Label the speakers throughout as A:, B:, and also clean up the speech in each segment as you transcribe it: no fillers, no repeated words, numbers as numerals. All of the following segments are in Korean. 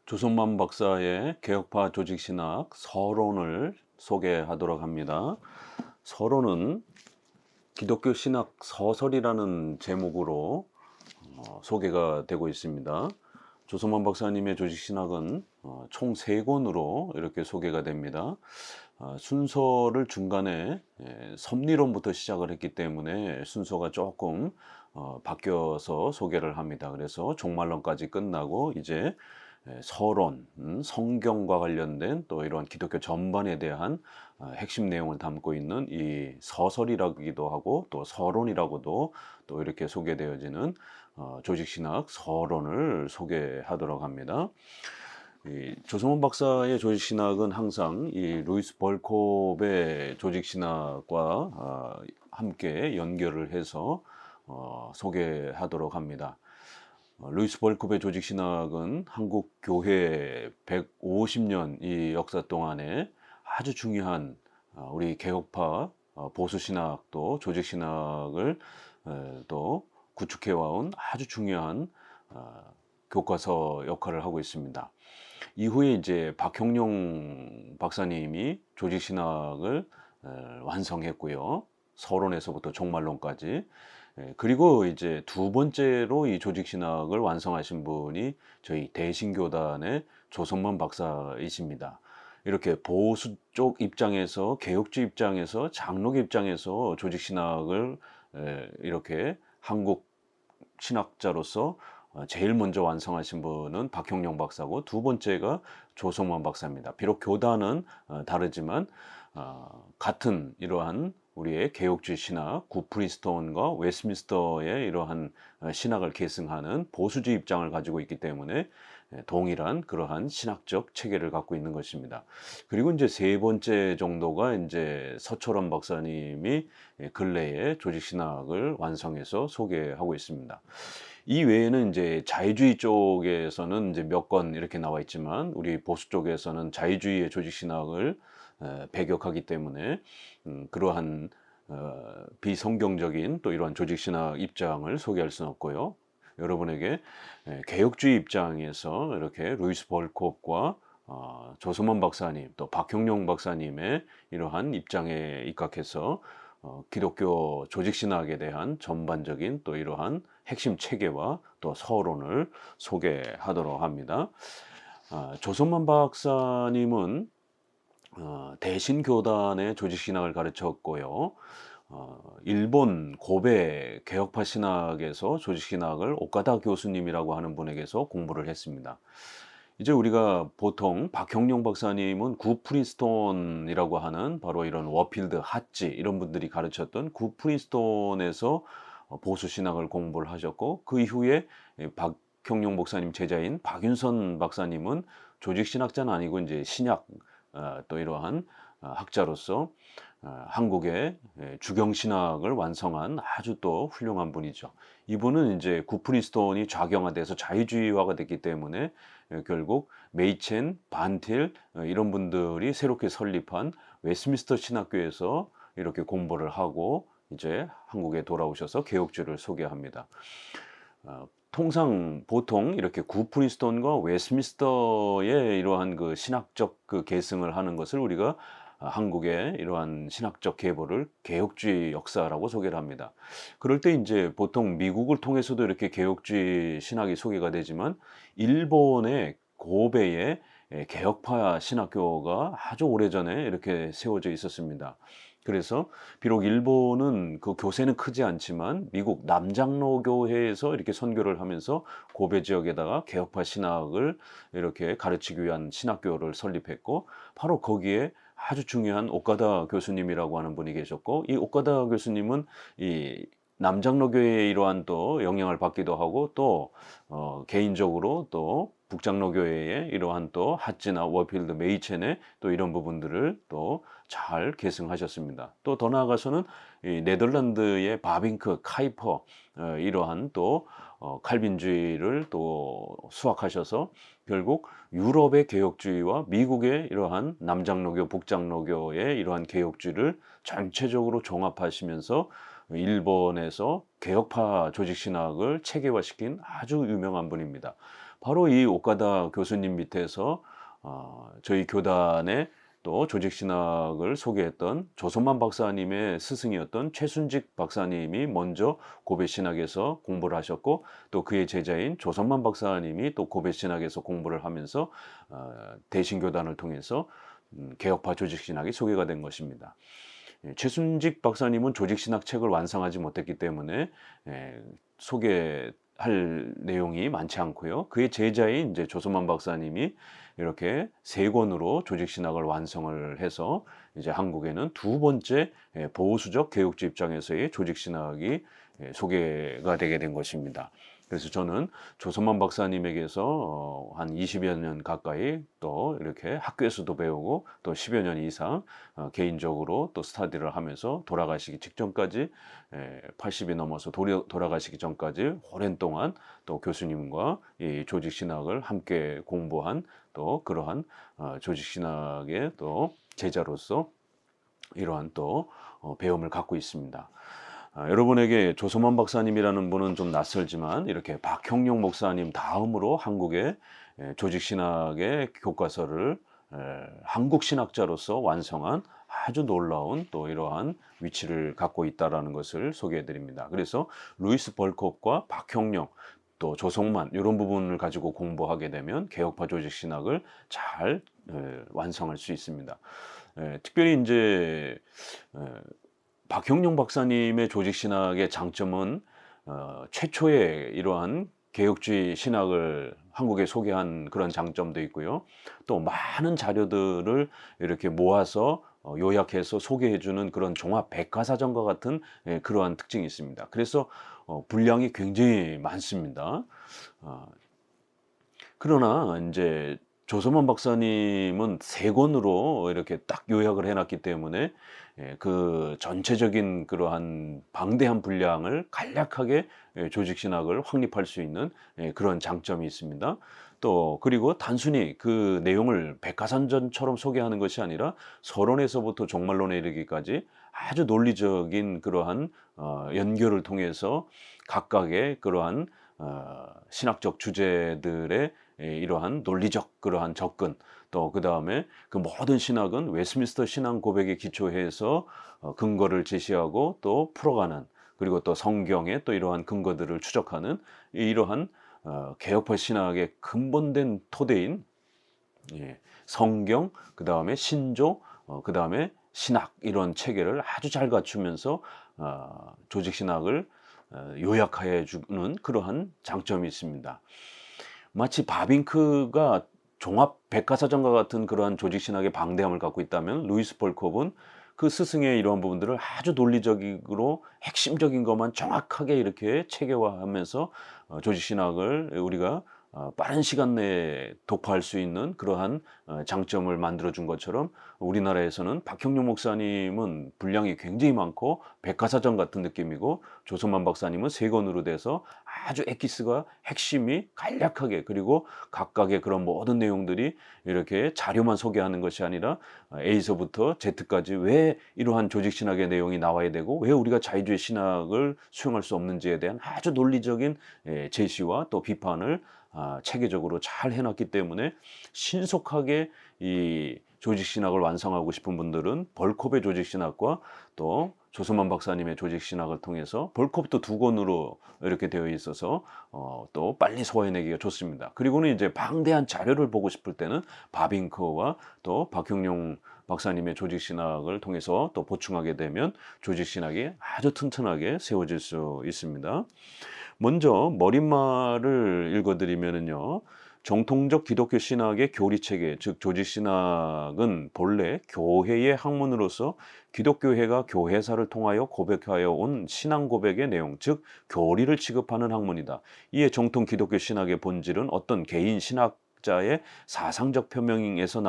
A: 조성만 박사의 개혁파 조직신학 서론을 소개하도록 합니다. 서론은 기독교 신학 서설이라는 제목으로 소개가 되고 있습니다. 조성만 박사님의 조직신학은 총 3권으로 이렇게 소개가 됩니다. 순서를 중간에 섭리론부터 시작을 했기 때문에 순서가 조금 바뀌어서 소개를 합니다. 그래서 종말론까지 끝나고 이제 서론, 성경과 관련된 또 이런 기독교 전반에 대한 핵심 내용을 담고 있는 이 서설이라기도 하고 또 서론이라고도 또 이렇게 소개되어지는 조직신학 서론을 소개하도록 합니다. 이 조성원 박사의 조직신학은 항상 이 루이스 벌콥의 조직신학과 함께 연결을 해서 소개하도록 합니다. 루이스 벌콥의 조직신학은 한국 교회 150년 이 역사 동안에 아주 중요한 우리 개혁파 보수신학도 조직신학을 또 구축해와온 아주 중요한 교과서 역할을 하고 있습니다. 이후에 이제 박형룡 박사님이 조직신학을 완성했고요. 서론에서부터 종말론까지. 그리고 이제 두 번째로 이 조직신학을 완성하신 분이 저희 대신교단의 조성만 박사이십니다. 이렇게 보수 쪽 입장에서 개혁주의 입장에서 장로교 입장에서 조직신학을 이렇게 한국 신학자로서 제일 먼저 완성하신 분은 박형룡 박사고 두 번째가 조성만 박사입니다. 비록 교단은 다르지만 같은 이러한 우리의 개혁주의 신학, 구프린스톤과 웨스트민스터의 이러한 신학을 계승하는 보수주의 입장을 가지고 있기 때문에 동일한 그러한 신학적 체계를 갖고 있는 것입니다. 그리고 이제 세 번째 정도가 이제 서철원 박사님이 근래에 조직신학을 완성해서 소개하고 있습니다. 이 외에는 이제 자유주의 쪽에서는 이제 몇 권 이렇게 나와 있지만 우리 보수 쪽에서는 자유주의의 조직신학을 배격하기 때문에 그러한 비성경적인 또 이러한 조직신학 입장을 소개할 수는 없고요. 여러분에게 개혁주의 입장에서 이렇게 루이스 벌콥과 조성만 박사님 또 박형룡 박사님의 이러한 입장에 입각해서 기독교 조직신학에 대한 전반적인 또 이러한 핵심 체계와 또 서론을 소개하도록 합니다. 조성만 박사님은 대신교단의 조직신학을 가르쳤고요. 일본 고베 개혁파 신학에서 조직신학을 오카다 교수님이라고 하는 분에게서 공부를 했습니다. 이제 우리가 보통 박형룡 박사님은 구프린스톤이라고 하는 바로 이런 워필드, 핫지 이런 분들이 가르쳤던 구프린스톤에서 보수신학을 공부를 하셨고 그 이후에 박형룡 목사님 제자인 박윤선 박사님은 조직신학자는 아니고 이제 신약 또 이러한 학자로서 한국의 주경신학을 완성한 아주 또 훌륭한 분이죠. 이분은 이제 구프린스톤이 좌경화돼서 자유주의화가 됐기 때문에 결국 메이첸, 반틸 이런 분들이 새롭게 설립한 웨스트민스터 신학교에서 이렇게 공부를 하고 이제 한국에 돌아오셔서 개혁주의를 소개합니다. 통상 보통 이렇게 구프린스톤과 웨스트민스터의 이러한 그 신학적 그 계승을 하는 것을 우리가 한국의 이러한 신학적 계보를 개혁주의 역사라고 소개를 합니다. 그럴 때 이제 보통 미국을 통해서도 이렇게 개혁주의 신학이 소개가 되지만 일본의 고베의 개혁파 신학교가 아주 오래전에 이렇게 세워져 있었습니다. 그래서 비록 일본은 그 교세는 크지 않지만 미국 남장로교회에서 이렇게 선교를 하면서 고베 지역에다가 개혁파 신학을 이렇게 가르치기 위한 신학교를 설립했고 바로 거기에 아주 중요한 오카다 교수님이라고 하는 분이 계셨고 이 오카다 교수님은 이 남장로교회의 이러한 또 영향을 받기도 하고 또 개인적으로 또 북장로교회의 이러한 또 핫지나 워필드, 메이첸의 또 이런 부분들을 또 잘 계승하셨습니다. 또 더 나아가서는 이 네덜란드의 바빙크, 카이퍼 이러한 또 칼빈주의를 또 수학하셔서 결국 유럽의 개혁주의와 미국의 이러한 남장로교, 북장로교의 이러한 개혁주의를 전체적으로 종합하시면서 일본에서 개혁파 조직신학을 체계화시킨 아주 유명한 분입니다. 바로 이 오카다 교수님 밑에서 저희 교단의 또 조직신학을 소개했던 조선만 박사님의 스승이었던 최순직 박사님이 먼저 고배신학에서 공부를 하셨고, 또 그의 제자인 조선만 박사님이 또 고배신학에서 공부를 하면서 대신교단을 통해서 개혁파 조직신학이 소개가 된 것입니다. 최순직 박사님은 조직신학 책을 완성하지 못했기 때문에 소개할 내용이 많지 않고요. 그의 제자인 이제 조선만 박사님이 이렇게 3권으로 조직신학을 완성을 해서 이제 한국에는 두 번째 보수적 개혁주 입장에서의 조직신학이 소개가 되게 된 것입니다. 그래서 저는 조선만 박사님에게서 한 20여 년 가까이 또 이렇게 학교에서도 배우고 또 10여 년 이상 개인적으로 또 스터디를 하면서 돌아가시기 직전까지 80이 넘어서 돌아가시기 전까지 오랜 동안 또 교수님과 이 조직신학을 함께 공부한 또 그러한 조직신학의 또 제자로서 이러한 또 배움을 갖고 있습니다. 여러분에게 조선만 박사님이라는 분은 좀 낯설지만 이렇게 박형룡 목사님 다음으로 한국의 조직신학의 교과서를 한국 신학자로서 완성한 아주 놀라운 또 이러한 위치를 갖고 있다는 것을 소개해 드립니다. 그래서 루이스 벌콥과 박형룡 또 조성만 이런 부분을 가지고 공부하게 되면 개혁파 조직신학을 잘 완성할 수 있습니다. 특별히 이제 박형룡 박사님의 조직신학의 장점은 최초의 이러한 개혁주의 신학을 한국에 소개한 그런 장점도 있고요. 또 많은 자료들을 이렇게 모아서 요약해서 소개해주는 그런 종합 백과사전과 같은 그러한 특징이 있습니다. 그래서 분량이 굉장히 많습니다. 그러나 이제 조선만 박사님은 3권으로 이렇게 딱 요약을 해놨기 때문에 그 전체적인 그러한 방대한 분량을 간략하게 조직신학을 확립할 수 있는 그런 장점이 있습니다. 또 그리고 단순히 그 내용을 백과사전처럼 소개하는 것이 아니라 서론에서부터 종말론에 이르기까지 아주 논리적인 그러한 연결을 통해서 각각의 그러한 신학적 주제들의 이러한 논리적 그러한 접근, 또 그 다음에 그 모든 신학은 웨스민스터 신앙 고백에 기초해서 근거를 제시하고 또 풀어가는, 그리고 또 성경의 또 이러한 근거들을 추적하는 이러한 개혁파 신학의 근본된 토대인 성경, 그 다음에 신조, 그 다음에 신학, 이런 체계를 아주 잘 갖추면서 조직신학을 요약해 주는 그러한 장점이 있습니다. 마치 바빙크가 종합 백과사전과 같은 그러한 조직신학의 방대함을 갖고 있다면, 루이스 벌콥은 그 스승의 이러한 부분들을 아주 논리적으로 핵심적인 것만 정확하게 이렇게 체계화하면서 조직신학을 우리가 빠른 시간 내에 독파할 수 있는 그러한 장점을 만들어준 것처럼, 우리나라에서는 박형룡 목사님은 분량이 굉장히 많고 백과사전 같은 느낌이고, 조선만 박사님은 3권으로 돼서 아주 엑기스가 핵심이 간략하게, 그리고 각각의 그런 모든 내용들이 이렇게 자료만 소개하는 것이 아니라 A서부터 Z까지 왜 이러한 조직신학의 내용이 나와야 되고 왜 우리가 자유주의 신학을 수용할 수 없는지에 대한 아주 논리적인 제시와 또 비판을 체계적으로 잘 해놨기 때문에, 신속하게 이 조직신학을 완성하고 싶은 분들은 벌콥의 조직신학과 또 조선만 박사님의 조직신학을 통해서, 벌콥도 2권으로 이렇게 되어 있어서 또 빨리 소화해내기가 좋습니다. 그리고는 이제 방대한 자료를 보고 싶을 때는 바빙크와 또 박형룡 박사님의 조직신학을 통해서 또 보충하게 되면 조직신학이 아주 튼튼하게 세워질 수 있습니다. 먼저 머릿말을 읽어드리면요, 정통적 기독교 신학의 교리체계, 즉 조직신학은 본래 교회의 학문으로서 기독교회가 교회사를 통하여 고백하여 온 신앙 고백의 내용, 즉 교리를 취급하는 학문이다. 이에 정통 기독교 신학의 본질은 어떤 개인 신학자의 사상적 표명에서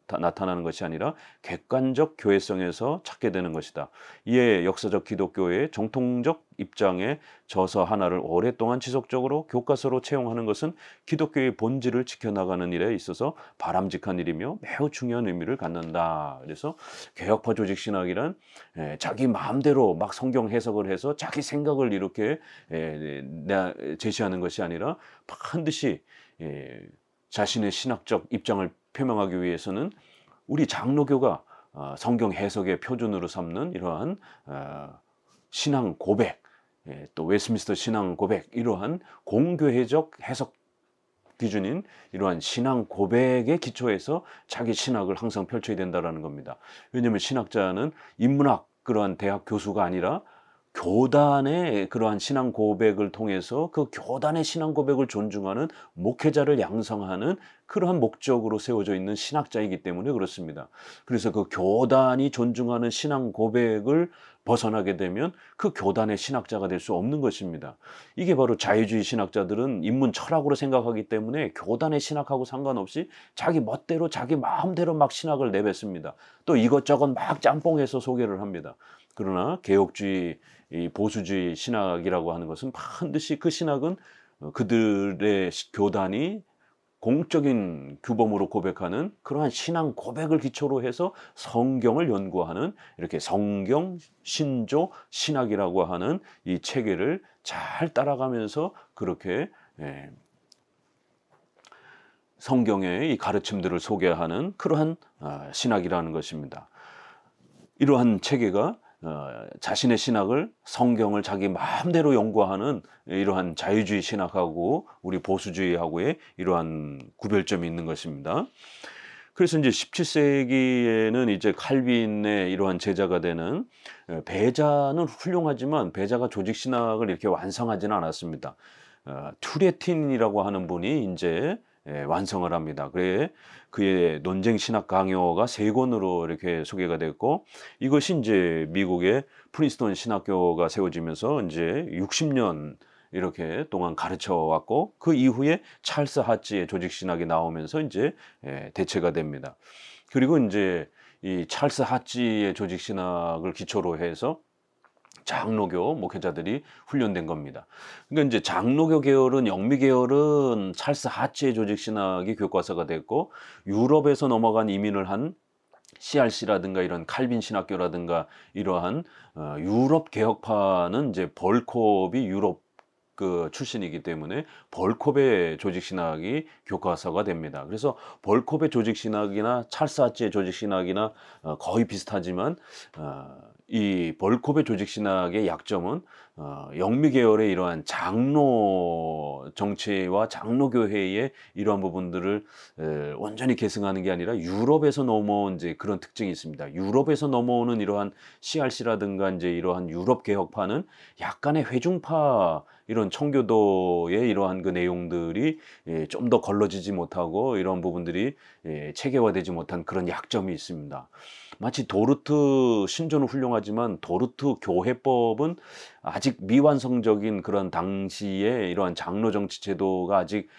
A: 나타나는 것이 아니라 객관적 교회성에서 찾게 되는 것이다. 이에 역사적 기독교의 정통적 입장에 저서 하나를 오랫동안 지속적으로 교과서로 채용하는 것은 기독교의 본질을 지켜나가는 일에 있어서 바람직한 일이며 매우 중요한 의미를 갖는다. 그래서 개혁파 조직신학이란 자기 마음대로 막 성경 해석을 해서 자기 생각을 이렇게 제시하는 것이 아니라 반드시 자신의 신학적 입장을 표명하기 위해서는 우리 장로교가 성경 해석의 표준으로 삼는 이러한 신앙 고백, 또 웨스트민스터 신앙 고백, 이러한 공교회적 해석 기준인 이러한 신앙 고백의 기초에서 자기 신학을 항상 펼쳐야 된다는 겁니다. 왜냐하면 신학자는 인문학 그러한 대학 교수가 아니라 교단의 그러한 신앙 고백을 통해서 그 교단의 신앙 고백을 존중하는 목회자를 양성하는 그러한 목적으로 세워져 있는 신학자이기 때문에 그렇습니다. 그래서 그 교단이 존중하는 신앙 고백을 벗어나게 되면 그 교단의 신학자가 될 수 없는 것입니다. 이게 바로 자유주의 신학자들은 인문 철학으로 생각하기 때문에 교단의 신학하고 상관없이 자기 멋대로 자기 마음대로 막 신학을 내뱉습니다. 또 이것저것 막 짬뽕해서 소개를 합니다. 그러나 개혁주의, 이 보수주의 신학이라고 하는 것은 반드시 그 신학은 그들의 교단이 공적인 규범으로 고백하는 그러한 신앙 고백을 기초로 해서 성경을 연구하는 이렇게 성경 신조 신학이라고 하는 이 체계를 잘 따라가면서 그렇게 성경의 이 가르침들을 소개하는 그러한 신학이라는 것입니다. 이러한 체계가 자신의 신학을 성경을 자기 마음대로 연구하는 이러한 자유주의 신학하고 우리 보수주의하고의 이러한 구별점이 있는 것입니다. 그래서 이제 17세기에는 이제 칼빈의 이러한 제자가 되는 베자는 훌륭하지만 베자가 조직 신학을 이렇게 완성하지는 않았습니다. 투레틴이라고 하는 분이 이제 완성을 합니다. 그의 논쟁 신학 강요가 3권으로 이렇게 소개가 됐고, 이것이 이제 미국의 프린스턴 신학교가 세워지면서 이제 60년 이렇게 동안 가르쳐 왔고, 그 이후에 찰스 하치의 조직 신학이 나오면서 이제 대체가 됩니다. 그리고 이제 이 찰스 하치의 조직 신학을 기초로 해서 장로교 목회자들이 훈련된 겁니다. 그러니까 이제 장로교 계열은 영미 계열은 찰스 하치의 조직 신학이 교과서가 됐고, 유럽에서 넘어간 이민을 한 CRC라든가 이런 칼빈 신학교라든가 이러한 유럽 개혁파는 이제 벌콥이 유럽 그 출신이기 때문에 벌콥의 조직 신학이 교과서가 됩니다. 그래서 벌콥의 조직 신학이나 찰스 하치의 조직 신학이나 거의 비슷하지만 이 벌콥의 조직 신학의 약점은 영미 계열의 이러한 장로 정치와 장로교회의 이러한 부분들을 온전히 계승하는 게 아니라 유럽에서 넘어온 이제 그런 특징이 있습니다. 유럽에서 넘어오는 이러한 CRC라든가 이제 이러한 유럽 개혁파는 약간의 회중파 이런 청교도의 이러한 그 내용들이 좀 더 걸러지지 못하고 이런 부분들이 체계화되지 못한 그런 약점이 있습니다. 마치 도르트 신조는 훌륭하지만 도르트 교회법은 아직 미완성적인 그런 당시에 이러한 장로 정치 제도가 아직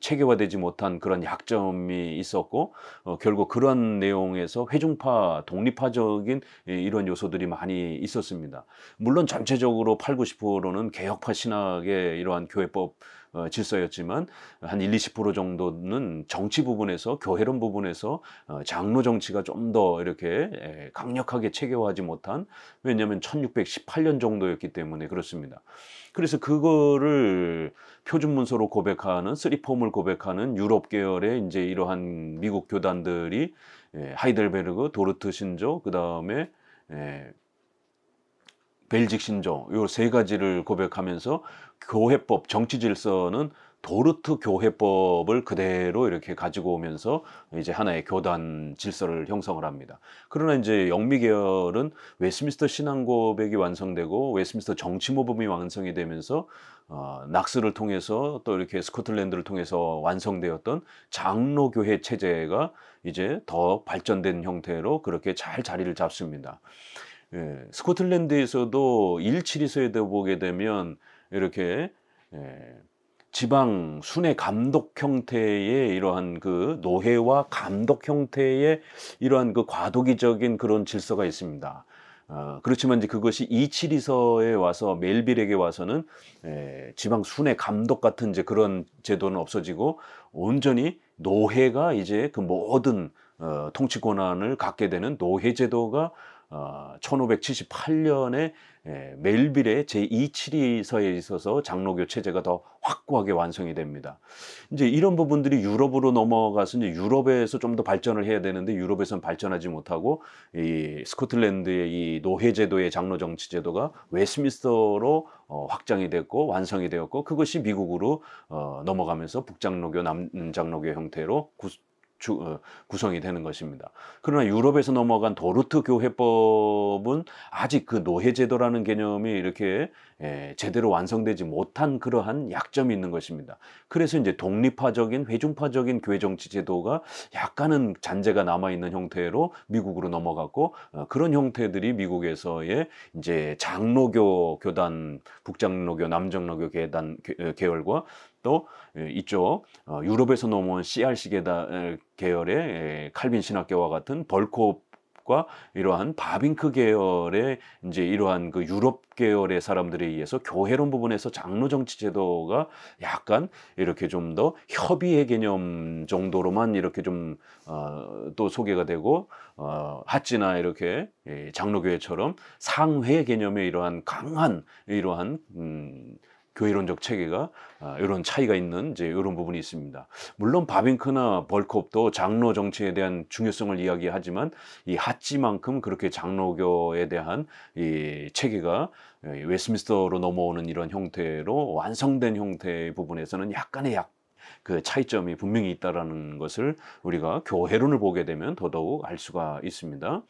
A: 체계화되지 못한 그런 약점이 있었고, 결국 그런 내용에서 회중파 독립파적인 이런 요소들이 많이 있었습니다. 물론 전체적으로 80~90%는 개혁파 신학의 이러한 교회법 질서였지만 한 1~20% 정도는 정치 부분에서 교회론 부분에서 장로 정치가 좀 더 이렇게 강력하게 체계화하지 못한, 왜냐하면 1618년 정도였기 때문에 그렇습니다. 그래서 그거를 표준 문서로 고백하는 쓰리폼을 고백하는 유럽 계열의 이제 이러한 미국 교단들이 하이델베르그, 도르트 신조, 그 다음에 벨직 신조, 요 3가지를 고백하면서 교회법, 정치 질서는 도르트 교회법을 그대로 이렇게 가지고 오면서 이제 하나의 교단 질서를 형성을 합니다. 그러나 이제 영미 계열은 웨스트민스터 신앙 고백이 완성되고 웨스트민스터 정치 모범이 완성이 되면서 낙스를 통해서 또 이렇게 스코틀랜드를 통해서 완성되었던 장로교회 체제가 이제 더 발전된 형태로 그렇게 잘 자리를 잡습니다. 스코틀랜드에서도 1·7·2서에도 보게 되면 이렇게 지방 순회 감독 형태의 이러한 그 노회와 감독 형태의 이러한 그 과도기적인 그런 질서가 있습니다. 그렇지만 이제 그것이 2·7·2서에 와서 멜빌에게 와서는 지방 순회 감독 같은 이제 그런 제도는 없어지고 온전히 노회가 이제 그 모든 통치 권한을 갖게 되는 노회 제도가 1578년에 멜빌의 제2치리서에 있어서 장로교 체제가 더 확고하게 완성이 됩니다. 이제 이런 부분들이 유럽으로 넘어가서 이제 유럽에서 좀 더 발전을 해야 되는데 유럽에선 발전하지 못하고 이 스코틀랜드의 이 노회제도의 장로 정치 제도가 웨스트민스터로 확장이 됐고 완성이 되었고 그것이 미국으로 넘어가면서 북장로교, 남장로교 형태로 구성이 되는 것입니다. 그러나 유럽에서 넘어간 도르트 교회법은 아직 그 노예제도라는 개념이 이렇게 제대로 완성되지 못한 그러한 약점이 있는 것입니다. 그래서 이제 독립파적인 회중파적인 교회 정치 제도가 약간은 잔재가 남아있는 형태로 미국으로 넘어갔고 그런 형태들이 미국에서의 이제 장로교 교단, 북장로교, 남장로교 계열과 또 이쪽 유럽에서 넘어온 CRC 계열의 칼빈 신학교와 같은 벌코프과 이러한 바빙크 계열의 이제 이러한 그 유럽 계열의 사람들에 의해서 교회론 부분에서 장로 정치 제도가 약간 이렇게 좀 더 협의의 개념 정도로만 이렇게 좀 또 소개가 되고 핫지나 이렇게 장로교회처럼 상회 개념의 이러한 강한 이러한 교회론적 체계가 이런 차이가 있는 이제 이런 부분이 있습니다. 물론 바빙크나 벌콥도 장로 정치에 대한 중요성을 이야기하지만 이 핫지만큼 그렇게 장로교에 대한 이 체계가 웨스트민스터로 넘어오는 이런 형태로 완성된 형태의 부분에서는 약간의 그 차이점이 분명히 있다라는 것을 우리가 교회론을 보게 되면 더더욱 알 수가 있습니다.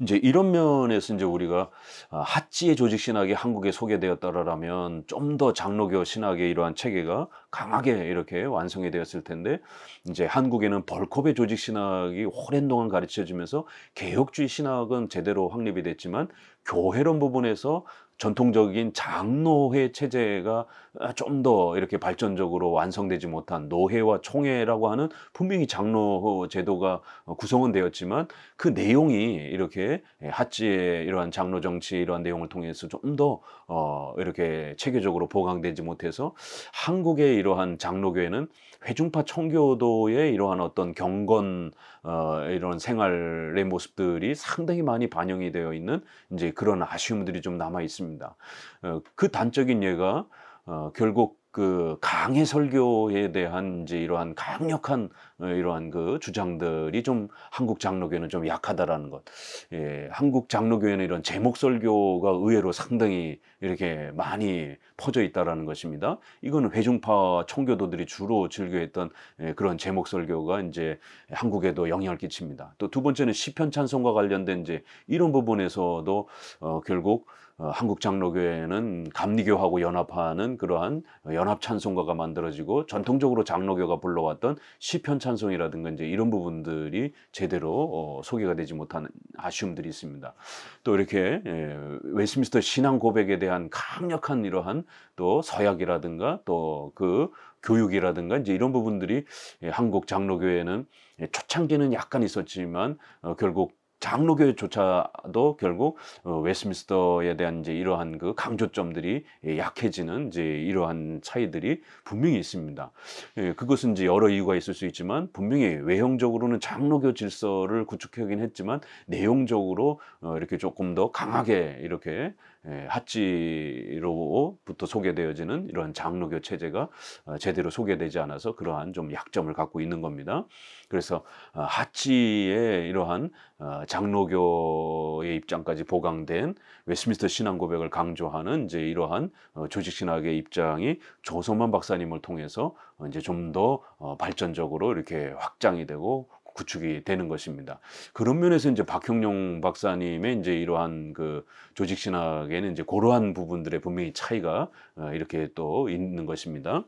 A: 이제 이런 면에서 이제 우리가 핫지의 조직 신학이 한국에 소개되었다라면 좀 더 장로교 신학의 이러한 체계가 강하게 이렇게 완성이 되었을 텐데 이제 한국에는 벌콥의 조직 신학이 오랜 동안 가르쳐지면서 개혁주의 신학은 제대로 확립이 됐지만 교회론 부분에서 전통적인 장로회 체제가 좀 더 이렇게 발전적으로 완성되지 못한 노회와 총회라고 하는 분명히 장로 제도가 구성은 되었지만 그 내용이 이렇게 핫지의 이러한 장로 정치 이러한 내용을 통해서 좀 더 이렇게 체계적으로 보강되지 못해서 한국의 이러한 장로교회는 회중파 청교도의 이러한 어떤 경건 이런 생활의 모습들이 상당히 많이 반영이 되어 있는 이제 그런 아쉬움들이 좀 남아 있습니다. 그 단적인 예가 결국 그 강해 설교에 대한 이제 이러한 강력한 이러한 그 주장들이 좀 한국 장로교회는 좀 약하다라는 것. 한국 장로교회는 이런 제목 설교가 의외로 상당히 이렇게 많이 퍼져 있다라는 것입니다. 이거는 회중파 청교도들이 주로 즐겨했던 그런 제목 설교가 이제 한국에도 영향을 끼칩니다. 또 두 번째는 시편 찬송과 관련된 이제 이런 부분에서도 결국 한국 장로교회는 감리교하고 연합하는 그러한 연합 찬송가가 만들어지고 전통적으로 장로교가 불러왔던 시편 찬송이라든가 이제 이런 부분들이 제대로 소개가 되지 못한 아쉬움들이 있습니다. 또 이렇게 웨스트민스터 신앙 고백에 대한 강력한 이러한 또 서약이라든가 또 그 교육이라든가 이제 이런 부분들이 한국 장로교회는 초창기는 약간 있었지만 결국 장로교회조차도 결국 웨스트민스터에 대한 이제 이러한 그 강조점들이 약해지는 이제 이러한 차이들이 분명히 있습니다. 그것은 이제 여러 이유가 있을 수 있지만 분명히 외형적으로는 장로교 질서를 구축하긴 했지만 내용적으로 이렇게 조금 더 강하게 이렇게 핫지로부터 소개되어지는 이런 장로교 체제가 제대로 소개되지 않아서 그러한 좀 약점을 갖고 있는 겁니다. 그래서 핫지의 이러한 장로교의 입장까지 보강된 웨스트민스터 신앙 고백을 강조하는 이제 이러한 조직 신학의 입장이 조성만 박사님을 통해서 이제 좀 더 발전적으로 이렇게 확장이 되고 구축이 되는 것입니다. 그런 면에서 이제 박형룡 박사님의 이제 이러한 그 조직 신학에는 이제 그러한 부분들의 분명히 차이가 이렇게 또 있는 것입니다.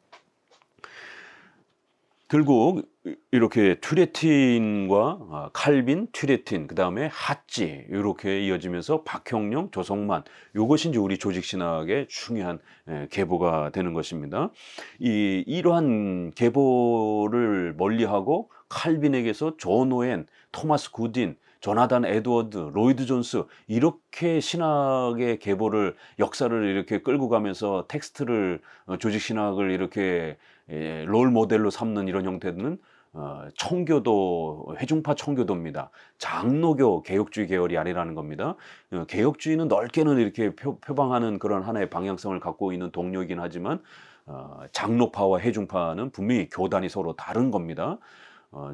A: 결국 이렇게 튜레틴과 칼빈, 튜레틴, 그 다음에 핫지 이렇게 이어지면서 박형룡, 조성만 이것이 이제 우리 조직 신학의 중요한 계보가 되는 것입니다. 이러한 계보를 멀리하고 칼빈에게서 존 오웬, 토마스 굿인, 조나단 에드워드, 로이드 존스 이렇게 신학의 계보를 역사를 이렇게 끌고 가면서 텍스트를 조직 신학을 이렇게 롤 모델로 삼는 이런 형태들은 청교도, 회중파 청교도입니다. 장로교 개혁주의 계열이 아니라는 겁니다. 개혁주의는 넓게는 이렇게 표방하는 그런 하나의 방향성을 갖고 있는 동료이긴 하지만 장로파와 회중파는 분명히 교단이 서로 다른 겁니다.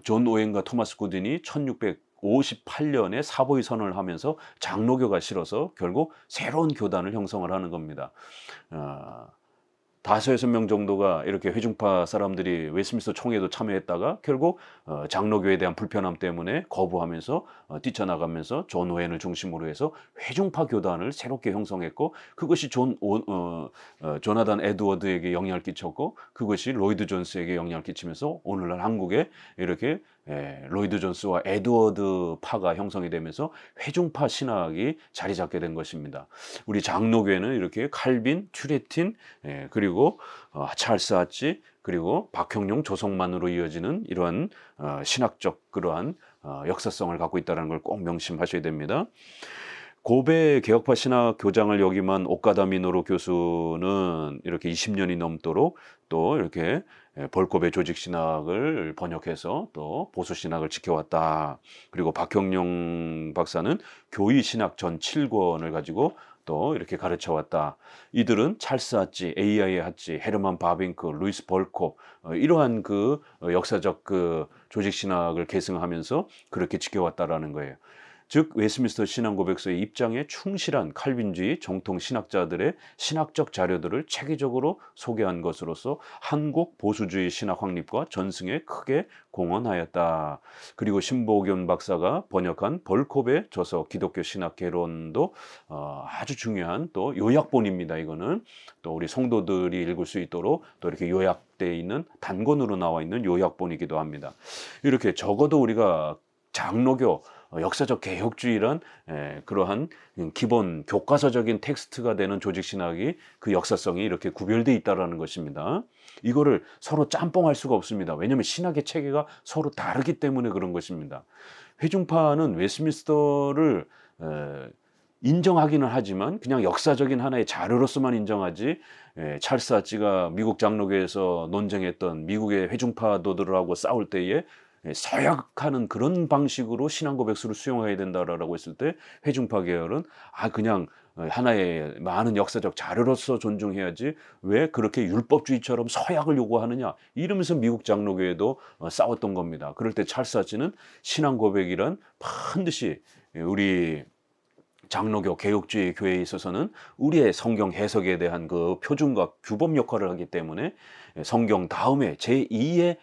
A: 존 오웬과 토마스 구딘이 1658년에 사보이 선언을 하면서 장로교가 싫어서 결국 새로운 교단을 형성을 하는 겁니다. 5-6명 정도가 이렇게 회중파 사람들이 웨스트민스터 총회도 참여했다가 결국 장로교에 대한 불편함 때문에 거부하면서 뛰쳐나가면서 존 오웬을 중심으로 해서 회중파 교단을 새롭게 형성했고, 그것이 조나단 에드워드에게 영향을 끼쳤고, 그것이 로이드 존스에게 영향을 끼치면서 오늘날 한국에 이렇게 로이드 존스와 에드워드 파가 형성이 되면서 회중파 신학이 자리 잡게 된 것입니다. 우리 장로교회는 이렇게 칼빈, 튜레틴, 그리고 찰스 하치, 그리고 박형룡, 조성만으로 이어지는 이러한 신학적 그러한 역사성을 갖고 있다는 걸 꼭 명심하셔야 됩니다. 고베 개혁파 신학 교장을 역임한 오카다 미노루 교수는 이렇게 20년이 넘도록 또 이렇게 벌코베 조직 신학을 번역해서 또 보수 신학을 지켜왔다. 그리고 박형룡 박사는 교의 신학 전 7권을 가지고 또 이렇게 가르쳐 왔다. 이들은 찰스 하치, AI 하치, 헤르만 바빙크, 루이스 벌콥, 이러한 그 역사적 그 조직 신학을 계승하면서 그렇게 지켜왔다라는 거예요. 즉 웨스트민스터 신앙고백서의 입장에 충실한 칼빈주의 정통 신학자들의 신학적 자료들을 체계적으로 소개한 것으로서 한국 보수주의 신학 확립과 전승에 크게 공헌하였다. 그리고 신보균 박사가 번역한 벌콥의 저서 기독교 신학 개론도 아주 중요한 또 요약본입니다. 이거는 또 우리 성도들이 읽을 수 있도록 또 이렇게 요약되어 있는 단권으로 나와 있는 요약본이기도 합니다. 이렇게 적어도 우리가 장로교 역사적 개혁주의란 그러한 기본 교과서적인 텍스트가 되는 조직신학이 그 역사성이 이렇게 구별되어 있다는 것입니다. 이거를 서로 짬뽕할 수가 없습니다. 왜냐하면 신학의 체계가 서로 다르기 때문에 그런 것입니다. 회중파는 웨스트민스터를 인정하기는 하지만 그냥 역사적인 하나의 자료로서만 인정하지, 찰스 하치가 미국 장로교에서 논쟁했던 미국의 회중파도들하고 싸울 때에 서약하는 그런 방식으로 신앙 고백서를 수용해야 된다라고 했을 때 회중파 계열은 그냥 하나의 많은 역사적 자료로서 존중해야지 왜 그렇게 율법주의처럼 서약을 요구하느냐, 이러면서 미국 장로교회도 싸웠던 겁니다. 그럴 때 찰스 하치는 신앙 고백이란 반드시 우리 장로교 개혁주의 교회에 있어서는 우리의 성경 해석에 대한 그 표준과 규범 역할을 하기 때문에 성경 다음에 제2의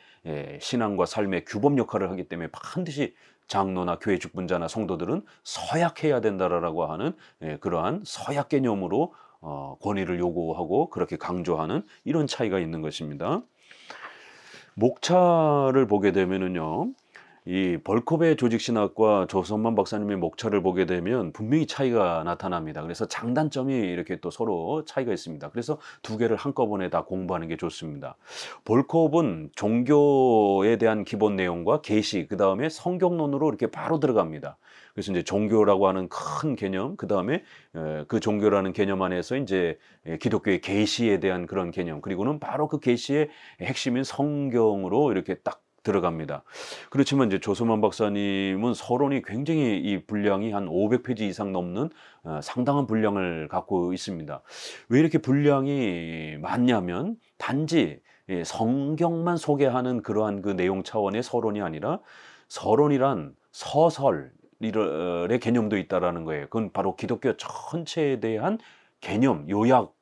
A: 신앙과 삶의 규범 역할을 하기 때문에 반드시 장로나 교회 직분자나 성도들은 서약해야 된다라고 하는 그러한 서약 개념으로 권위를 요구하고 그렇게 강조하는 이런 차이가 있는 것입니다. 목차를 보게 되면은요, 이 벌콥의 조직신학과 조선만 박사님의 목차를 보게 되면 분명히 차이가 나타납니다. 그래서 장단점이 이렇게 또 서로 차이가 있습니다. 그래서 두 개를 한꺼번에 다 공부하는 게 좋습니다. 벌콥은 종교에 대한 기본 내용과 계시, 그 다음에 성경론으로 이렇게 바로 들어갑니다. 그래서 이제 종교라고 하는 큰 개념, 그 다음에 그 종교라는 개념 안에서 이제 기독교의 계시에 대한 그런 개념, 그리고는 바로 그 계시의 핵심인 성경으로 이렇게 딱 들어갑니다. 그렇지만 이제 조소만 박사님은 서론이 굉장히 이 분량이 한 500페이지 이상 넘는 상당한 분량을 갖고 있습니다. 왜 이렇게 분량이 많냐면 단지 성경만 소개하는 그러한 그 내용 차원의 서론이 아니라 서론이란 서설의 개념도 있다라는 거예요. 그건 바로 기독교 전체에 대한 개념, 요약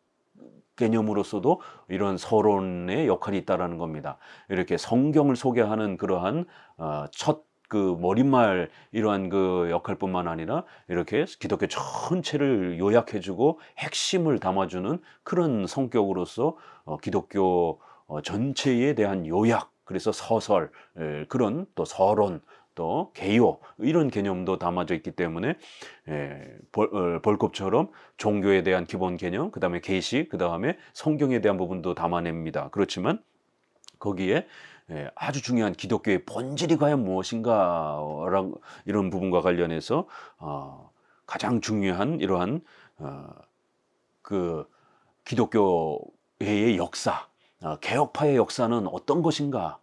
A: 개념으로서도 이런 서론의 역할이 있다라는 겁니다. 이렇게 성경을 소개하는 그러한 첫 그 머릿말 이러한 그 역할뿐만 아니라 이렇게 기독교 전체를 요약해주고 핵심을 담아주는 그런 성격으로서 기독교 전체에 대한 요약, 그래서 서설, 그런 또 서론, 또 개요, 이런 개념도 담아져 있기 때문에 벌콥처럼 종교에 대한 기본 개념, 그 다음에 계시, 그 다음에 성경에 대한 부분도 담아냅니다. 그렇지만 거기에 아주 중요한 기독교의 본질이 과연 무엇인가, 이런 부분과 관련해서 가장 중요한 이러한 그 기독교회의 역사, 개혁파의 역사는 어떤 것인가,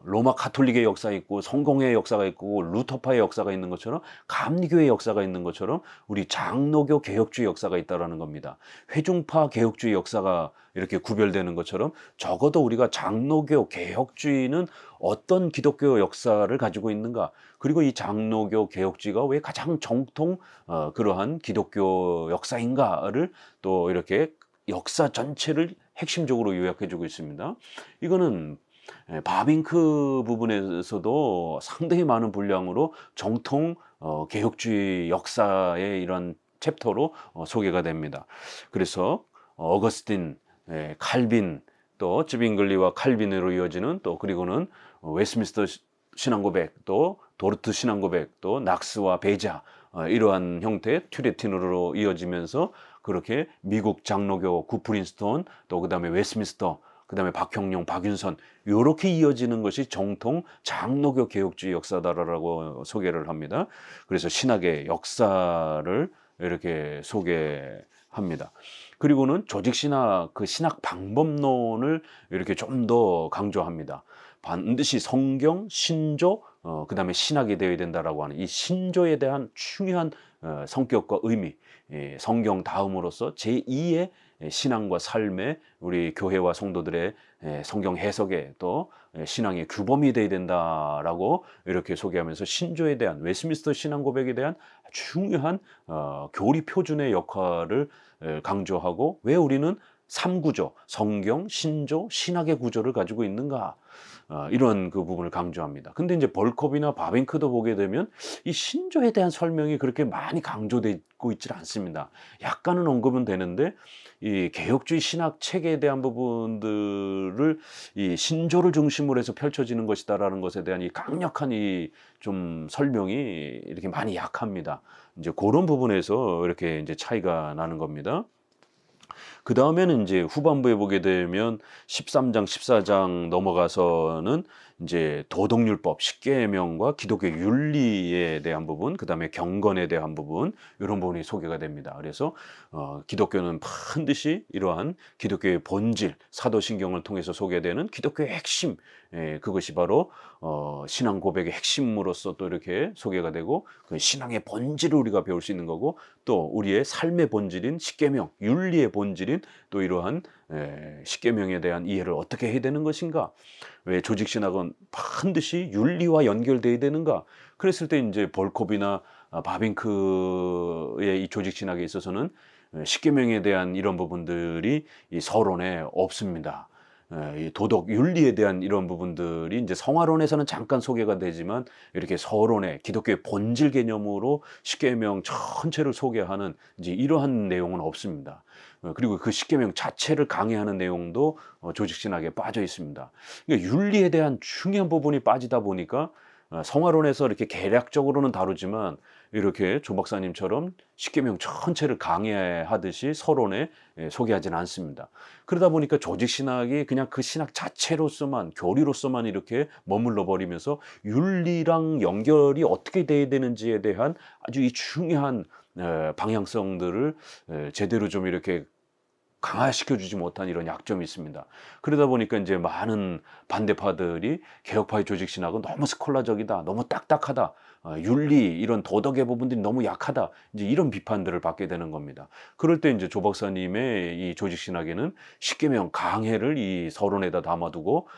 A: 로마 가톨릭의 역사 있고 성공회의 역사가 있고 루터파의 역사가 있는 것처럼 감리교의 역사가 있는 것처럼 우리 장로교 개혁주의 역사가 있다라는 겁니다. 회중파 개혁주의 역사가 이렇게 구별되는 것처럼 적어도 우리가 장로교 개혁주의는 어떤 기독교 역사를 가지고 있는가, 그리고 이 장로교 개혁주의가 왜 가장 정통 그러한 기독교 역사인가를 또 이렇게 역사 전체를 핵심적으로 요약해주고 있습니다. 이거는 바빙크 부분에서도 상당히 많은 분량으로 정통 개혁주의 역사의 이런 챕터로 소개가 됩니다. 그래서 어거스틴, 칼빈, 또 쯔빙글리와 칼빈으로 이어지는 또 그리고는 웨스민스터 신앙고백, 또 도르트 신앙고백, 또 낙스와 베자, 이러한 형태의 튜레틴으로 이어지면서 그렇게 미국 장로교 구프린스톤, 또 그다음에 웨스민스터, 그다음에 박형룡, 박윤선, 이렇게 이어지는 것이 정통 장로교 개혁주의 역사다라고 소개를 합니다. 그래서 신학의 역사를 이렇게 소개합니다. 그리고는 조직신학, 그 신학 방법론을 이렇게 좀 더 강조합니다. 반드시 성경, 신조, 그다음에 신학이 되어야 된다라고 하는 이 신조에 대한 중요한 성격과 의미, 성경 다음으로서 제2의 신앙과 삶에 우리 교회와 성도들의 성경 해석에 또 신앙의 규범이 되어야 된다라고 이렇게 소개하면서 신조에 대한 웨스민스터 신앙 고백에 대한 중요한 교리 표준의 역할을 강조하고, 왜 우리는 3구조, 성경, 신조, 신학의 구조를 가지고 있는가, 이런 그 부분을 강조합니다. 근데 이제 벌컵이나 바빙크도 보게 되면 이 신조에 대한 설명이 그렇게 많이 강조되고 있질 않습니다. 약간은 언급은 되는데 이 개혁주의 신학 체계에 대한 부분들을 이 신조를 중심으로 해서 펼쳐지는 것이다라는 것에 대한 이 강력한 이 좀 설명이 이렇게 많이 약합니다. 이제 그런 부분에서 이렇게 이제 차이가 나는 겁니다. 그 다음에는 이제 후반부에 보게 되면 13장, 14장 넘어가서는 이제 도덕율법, 십계명과 기독교 윤리에 대한 부분, 그 다음에 경건에 대한 부분, 이런 부분이 소개가 됩니다. 그래서 기독교는 반드시 이러한 기독교의 본질, 사도신경을 통해서 소개되는 기독교의 핵심, 그것이 바로 신앙 고백의 핵심으로서 또 이렇게 소개가 되고, 그 신앙의 본질을 우리가 배울 수 있는 거고, 또 우리의 삶의 본질인 십계명, 윤리의 본질인 또 이러한 십계명에 대한 이해를 어떻게 해야 되는 것인가, 왜 조직신학은 반드시 윤리와 연결돼야 되는가, 그랬을 때 이제 벌콥이나 바빙크의 이 조직신학에 있어서는 십계명에 대한 이런 부분들이 이 서론에 없습니다. 이 도덕 윤리에 대한 이런 부분들이 이제 성화론에서는 잠깐 소개가 되지만 이렇게 서론에 기독교의 본질 개념으로 십계명 전체를 소개하는 이제 이러한 내용은 없습니다. 그리고 그 십계명 자체를 강의하는 내용도 조직신학에 빠져 있습니다. 그러니까 윤리에 대한 중요한 부분이 빠지다 보니까 성화론에서 이렇게 개략적으로는 다루지만 이렇게 조 박사님처럼 십계명 전체를 강의하듯이 서론에 소개하지는 않습니다. 그러다 보니까 조직신학이 그냥 그 신학 자체로서만, 교리로서만 이렇게 머물러 버리면서 윤리랑 연결이 어떻게 돼야 되는지에 대한 아주 이 중요한 방향성들을 제대로 좀 이렇게 강화시켜주지 못한 이런 약점이 있습니다. 그러다 보니까 이제 많은 반대파들이 개혁파의 조직신학은 너무 스콜라적이다, 너무 딱딱하다, 윤리 이런 도덕의 부분들이 너무 약하다, 이제 이런 비판들을 받게 되는 겁니다. 그럴 때 이제 조 박사님의 이 조직신학에는 십계명 강해를 이 서론에다 담아두고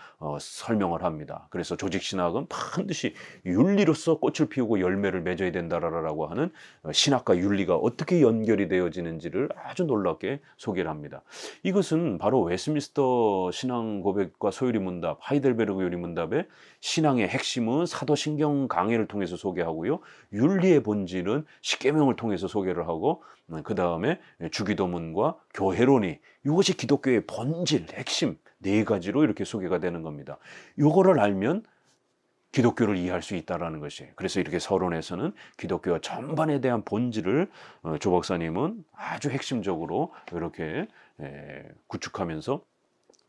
A: 설명을 합니다. 그래서 조직신학은 반드시 윤리로서 꽃을 피우고 열매를 맺어야 된다라고 하는 신학과 윤리가 어떻게 연결이 되어지는지를 아주 놀랍게 소개를 합니다. 이것은 바로 웨스민스터 신앙 고백과 소요리 문답, 하이델베르그 요리 문답의 신앙의 핵심은 사도신경 강해를 통해서 소개하고요, 윤리의 본질은 십계명을 통해서 소개를 하고, 그 다음에 주기도문과 교회론이, 이것이 기독교의 본질, 핵심 네 가지로 이렇게 소개가 되는 겁니다. 이거를 알면 기독교를 이해할 수 있다라는 것이에요. 그래서 이렇게 서론에서는 기독교 전반에 대한 본질을 조 박사님은 아주 핵심적으로 이렇게 구축하면서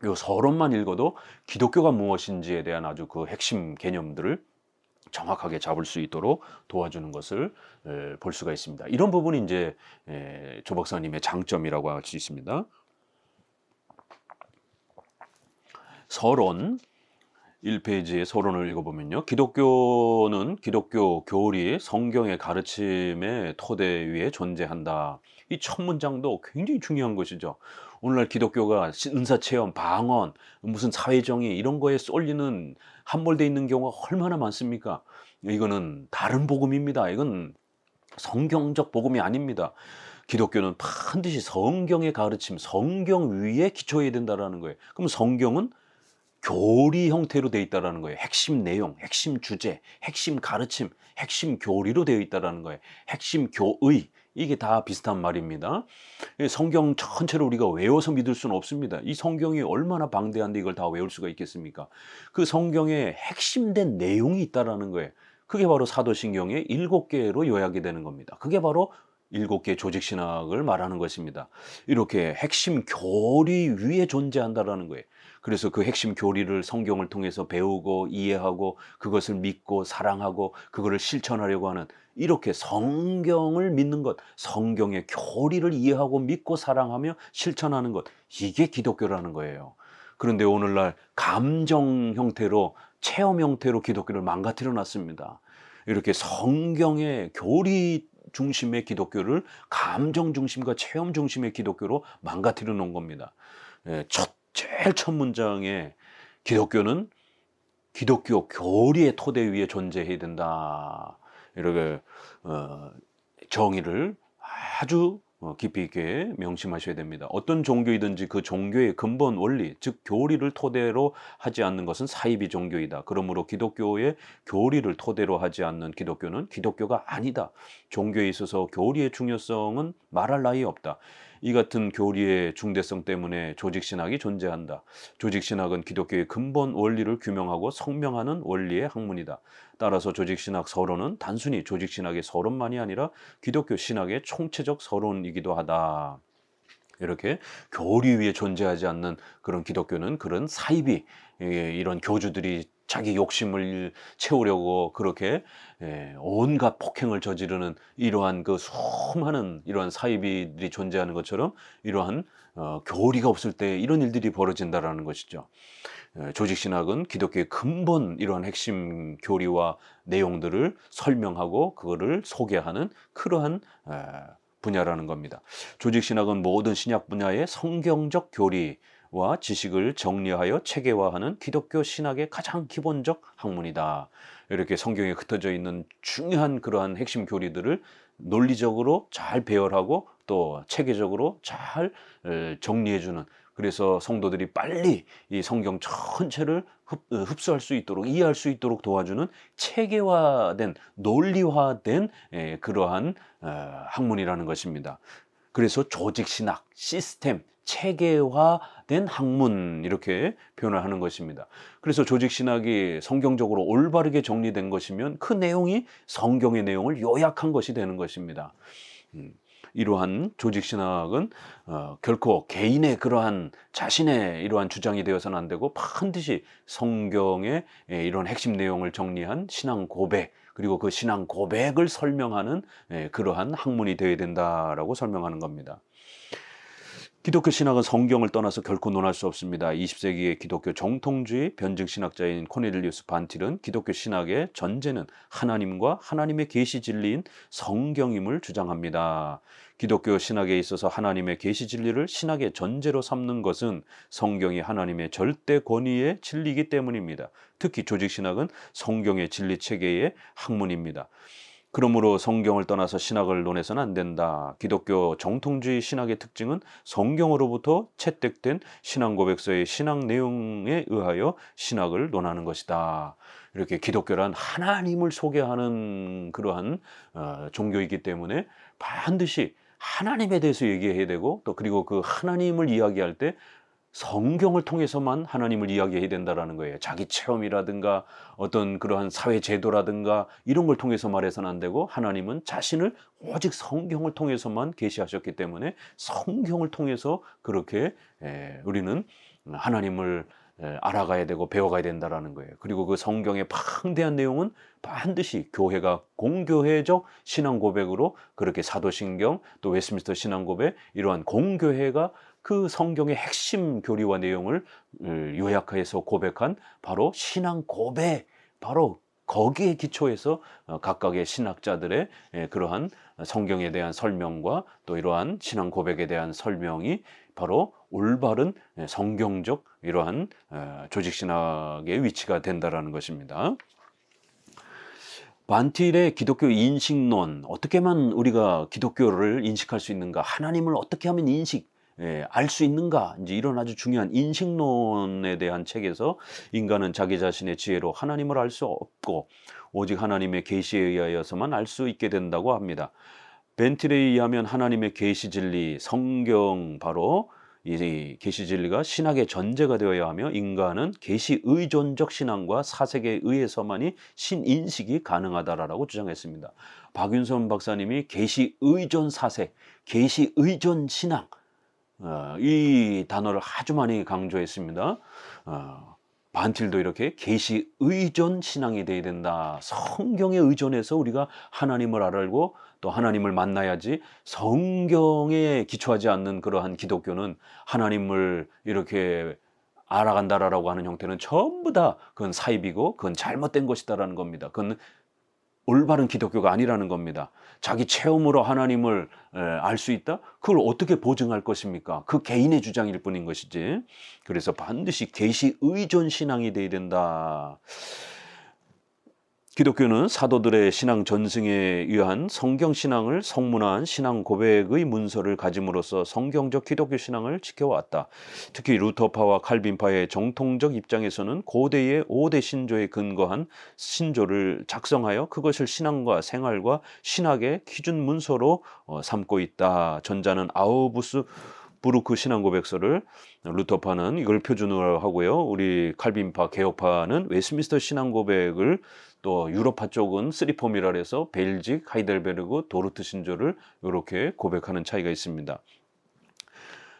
A: 이 서론만 읽어도 기독교가 무엇인지에 대한 아주 그 핵심 개념들을 정확하게 잡을 수 있도록 도와주는 것을 볼 수가 있습니다. 이런 부분이 이제 조 박사님의 장점이라고 할 수 있습니다. 서론, 1페이지의 서론을 읽어보면요. 기독교는 기독교 교리, 성경의 가르침의 토대 위에 존재한다. 이 첫 문장도 굉장히 중요한 것이죠. 오늘날 기독교가 은사체험, 방언, 무슨 사회정의 이런 거에 쏠리는 함몰돼 있는 경우가 얼마나 많습니까? 이거는 다른 복음입니다. 이건 성경적 복음이 아닙니다. 기독교는 반드시 성경의 가르침, 성경 위에 기초해야 된다라는 거예요. 그럼 성경은 교리 형태로 되어 있다라는 거예요. 핵심 내용, 핵심 주제, 핵심 가르침, 핵심 교리로 되어 있다라는 거예요. 핵심 교의. 이게 다 비슷한 말입니다. 성경 전체를 우리가 외워서 믿을 수는 없습니다. 이 성경이 얼마나 방대한데 이걸 다 외울 수가 있겠습니까? 그 성경에 핵심된 내용이 있다라는 거예요. 그게 바로 사도신경의 7개로 요약이 되는 겁니다. 그게 바로 7개 조직신학을 말하는 것입니다. 이렇게 핵심 교리 위에 존재한다라는 거예요. 그래서 그 핵심 교리를 성경을 통해서 배우고 이해하고 그것을 믿고 사랑하고 그거를 실천하려고 하는 이렇게 성경을 믿는 것, 성경의 교리를 이해하고 믿고 사랑하며 실천하는 것, 이게 기독교라는 거예요. 그런데 오늘날 감정 형태로 체험 형태로 기독교를 망가뜨려 놨습니다. 이렇게 성경의 교리 중심의 기독교를 감정 중심과 체험 중심의 기독교로 망가뜨려 놓은 겁니다. 제일 첫 문장에 기독교는 기독교 교리의 토대 위에 존재해야 된다. 이렇게 정의를 아주 깊이 있게 명심하셔야 됩니다. 어떤 종교이든지 그 종교의 근본 원리, 즉 교리를 토대로 하지 않는 것은 사이비 종교이다. 그러므로 기독교의 교리를 토대로 하지 않는 기독교는 기독교가 아니다. 종교에 있어서 교리의 중요성은 말할 나위 없다. 이 같은 교리의 중대성 때문에 조직신학이 존재한다. 조직신학은 기독교의 근본 원리를 규명하고 성명하는 원리의 학문이다. 따라서 조직신학 서론은 단순히 조직신학의 서론만이 아니라 기독교 신학의 총체적 서론이기도 하다. 이렇게 교리 위에 존재하지 않는 그런 기독교는 그런 사이비 이런 교주들이 자기 욕심을 채우려고 그렇게 온갖 폭행을 저지르는 이러한 그 수많은 이러한 사이비들이 존재하는 것처럼 이러한 교리가 없을 때 이런 일들이 벌어진다라는 것이죠. 조직신학은 기독교의 근본 이러한 핵심 교리와 내용들을 설명하고 그거를 소개하는 그러한 분야라는 겁니다. 조직신학은 모든 신약 분야의 성경적 교리와 지식을 정리하여 체계화하는 기독교 신학의 가장 기본적 학문이다. 이렇게 성경에 흩어져 있는 중요한 그러한 핵심 교리들을 논리적으로 잘 배열하고 또 체계적으로 잘 정리해주는, 그래서 성도들이 빨리 이 성경 전체를 흡수할 수 있도록 이해할 수 있도록 도와주는 체계화된 논리화된 그러한 학문이라는 것입니다. 그래서 조직신학, 시스템, 체계화된 학문 이렇게 표현을 하는 것입니다. 그래서 조직신학이 성경적으로 올바르게 정리된 것이면 그 내용이 성경의 내용을 요약한 것이 되는 것입니다. 이러한 조직신학은 결코 개인의 그러한 자신의 이러한 주장이 되어서는 안 되고 반드시 성경의 이런 핵심 내용을 정리한 신앙 고백, 그리고 그 신앙 고백을 설명하는 그러한 학문이 되어야 된다라고 설명하는 겁니다. 기독교 신학은 성경을 떠나서 결코 논할 수 없습니다. 20세기의 기독교 정통주의 변증신학자인 코넬리우스 반틸은 기독교 신학의 전제는 하나님과 하나님의 계시 진리인 성경임을 주장합니다. 기독교 신학에 있어서 하나님의 계시 진리를 신학의 전제로 삼는 것은 성경이 하나님의 절대 권위의 진리이기 때문입니다. 특히 조직신학은 성경의 진리 체계의 학문입니다. 그러므로 성경을 떠나서 신학을 논해서는 안 된다. 기독교 정통주의 신학의 특징은 성경으로부터 채택된 신앙 고백서의 신앙 내용에 의하여 신학을 논하는 것이다. 이렇게 기독교란 하나님을 소개하는 그러한 종교이기 때문에 반드시 하나님에 대해서 얘기해야 되고, 또 그리고 그 하나님을 이야기할 때 성경을 통해서만 하나님을 이야기해야 된다라는 거예요. 자기 체험이라든가 어떤 그러한 사회 제도라든가 이런 걸 통해서 말해서는 안 되고, 하나님은 자신을 오직 성경을 통해서만 계시하셨기 때문에 성경을 통해서 그렇게 우리는 하나님을 알아가야 되고 배워가야 된다라는 거예요. 그리고 그 성경의 방대한 내용은 반드시 교회가 공교회적 신앙 고백으로 그렇게 사도신경 또 웨스트민스터 신앙 고백 이러한 공교회가 그 성경의 핵심 교리와 내용을 요약해서 고백한 바로 신앙 고백, 바로 거기에 기초해서 각각의 신학자들의 그러한 성경에 대한 설명과 또 이러한 신앙 고백에 대한 설명이 바로 올바른 성경적 이러한 조직 신학의 위치가 된다라는 것입니다. 반틸의 기독교 인식론, 어떻게만 우리가 기독교를 인식할 수 있는가, 하나님을 어떻게 하면 알 수 있는가, 이제 이런 아주 중요한 인식론에 대한 책에서 인간은 자기 자신의 지혜로 하나님을 알 수 없고 오직 하나님의 계시에 의하여서만 알 수 있게 된다고 합니다. 벤틸에 의하면 하나님의 계시 진리, 성경, 바로 이 계시 진리가 신학의 전제가 되어야 하며 인간은 계시 의존적 신앙과 사색에 의해서만이 신인식이 가능하다라고 주장했습니다. 박윤선 박사님이 계시 의존 사색, 계시 의존 신앙, 이 단어를 아주 많이 강조했습니다. 반틸도 이렇게 계시 의존 신앙이 돼야 된다. 성경에 의존해서 우리가 하나님을 알고 또 하나님을 만나야지, 성경에 기초하지 않는 그러한 기독교는 하나님을 이렇게 알아간다라고 하는 형태는 전부 다 그건 사입이고 그건 잘못된 것이다라는 겁니다. 그건 올바른 기독교가 아니라는 겁니다. 자기 체험으로 하나님을 알 수 있다? 그걸 어떻게 보증할 것입니까? 그 개인의 주장일 뿐인 것이지. 그래서 반드시 계시 의존 신앙이 돼야 된다. 기독교는 사도들의 신앙 전승에 의한 성경 신앙을 성문화한 신앙 고백의 문서를 가짐으로써 성경적 기독교 신앙을 지켜왔다. 특히 루터파와 칼빈파의 정통적 입장에서는 고대의 5대 신조에 근거한 신조를 작성하여 그것을 신앙과 생활과 신학의 기준 문서로 삼고 있다. 전자는 아우부스 부르크 신앙고백서를, 루터파는 이걸 표준으로 하고요. 우리 칼빈파 개혁파는 웨스민스터 신앙고백을, 또 유럽파 쪽은 쓰리폼이라 해서 벨직, 하이델베르그, 도르트 신조를 이렇게 고백하는 차이가 있습니다.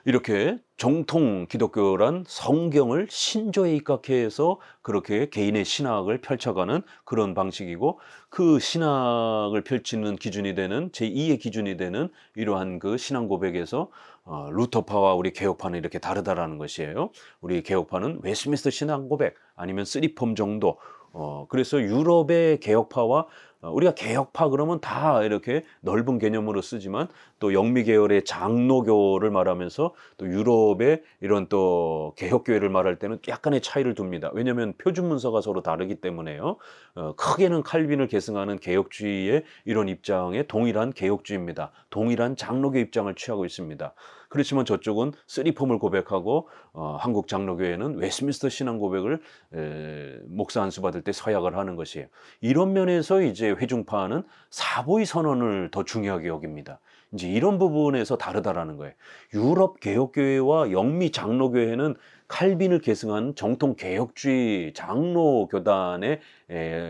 A: 이렇게 정통 기독교란 성경을 신조에 입각해서 그렇게 개인의 신학을 펼쳐가는 그런 방식이고, 그 신학을 펼치는 기준이 되는 제2의 기준이 되는 이러한 그 신앙 고백에서 루터파와 우리 개혁파는 이렇게 다르다라는 것이에요. 우리 개혁파는 웨스민스터 신앙 고백 아니면 쓰리폼 정도. 그래서 유럽의 개혁파와 우리가 개혁파 그러면 다 이렇게 넓은 개념으로 쓰지만 또 영미 계열의 장로교를 말하면서 또 유럽의 이런 또 개혁교회를 말할 때는 약간의 차이를 둡니다. 왜냐하면 표준 문서가 서로 다르기 때문에요. 크게는 칼빈을 계승하는 개혁주의의 이런 입장에 동일한 개혁주의입니다. 동일한 장로교 입장을 취하고 있습니다. 그렇지만 저쪽은 쓰리폼을 고백하고 한국 장로교회는 웨스민스터 신앙 고백을 목사 안수 받을 때 서약을 하는 것이에요. 이런 면에서 이제 회중파는 사보이 선언을 더 중요하게 여깁니다. 이제 이런 부분에서 다르다라는 거예요. 유럽 개혁교회와 영미 장로교회는 칼빈을 계승한 정통 개혁주의 장로교단의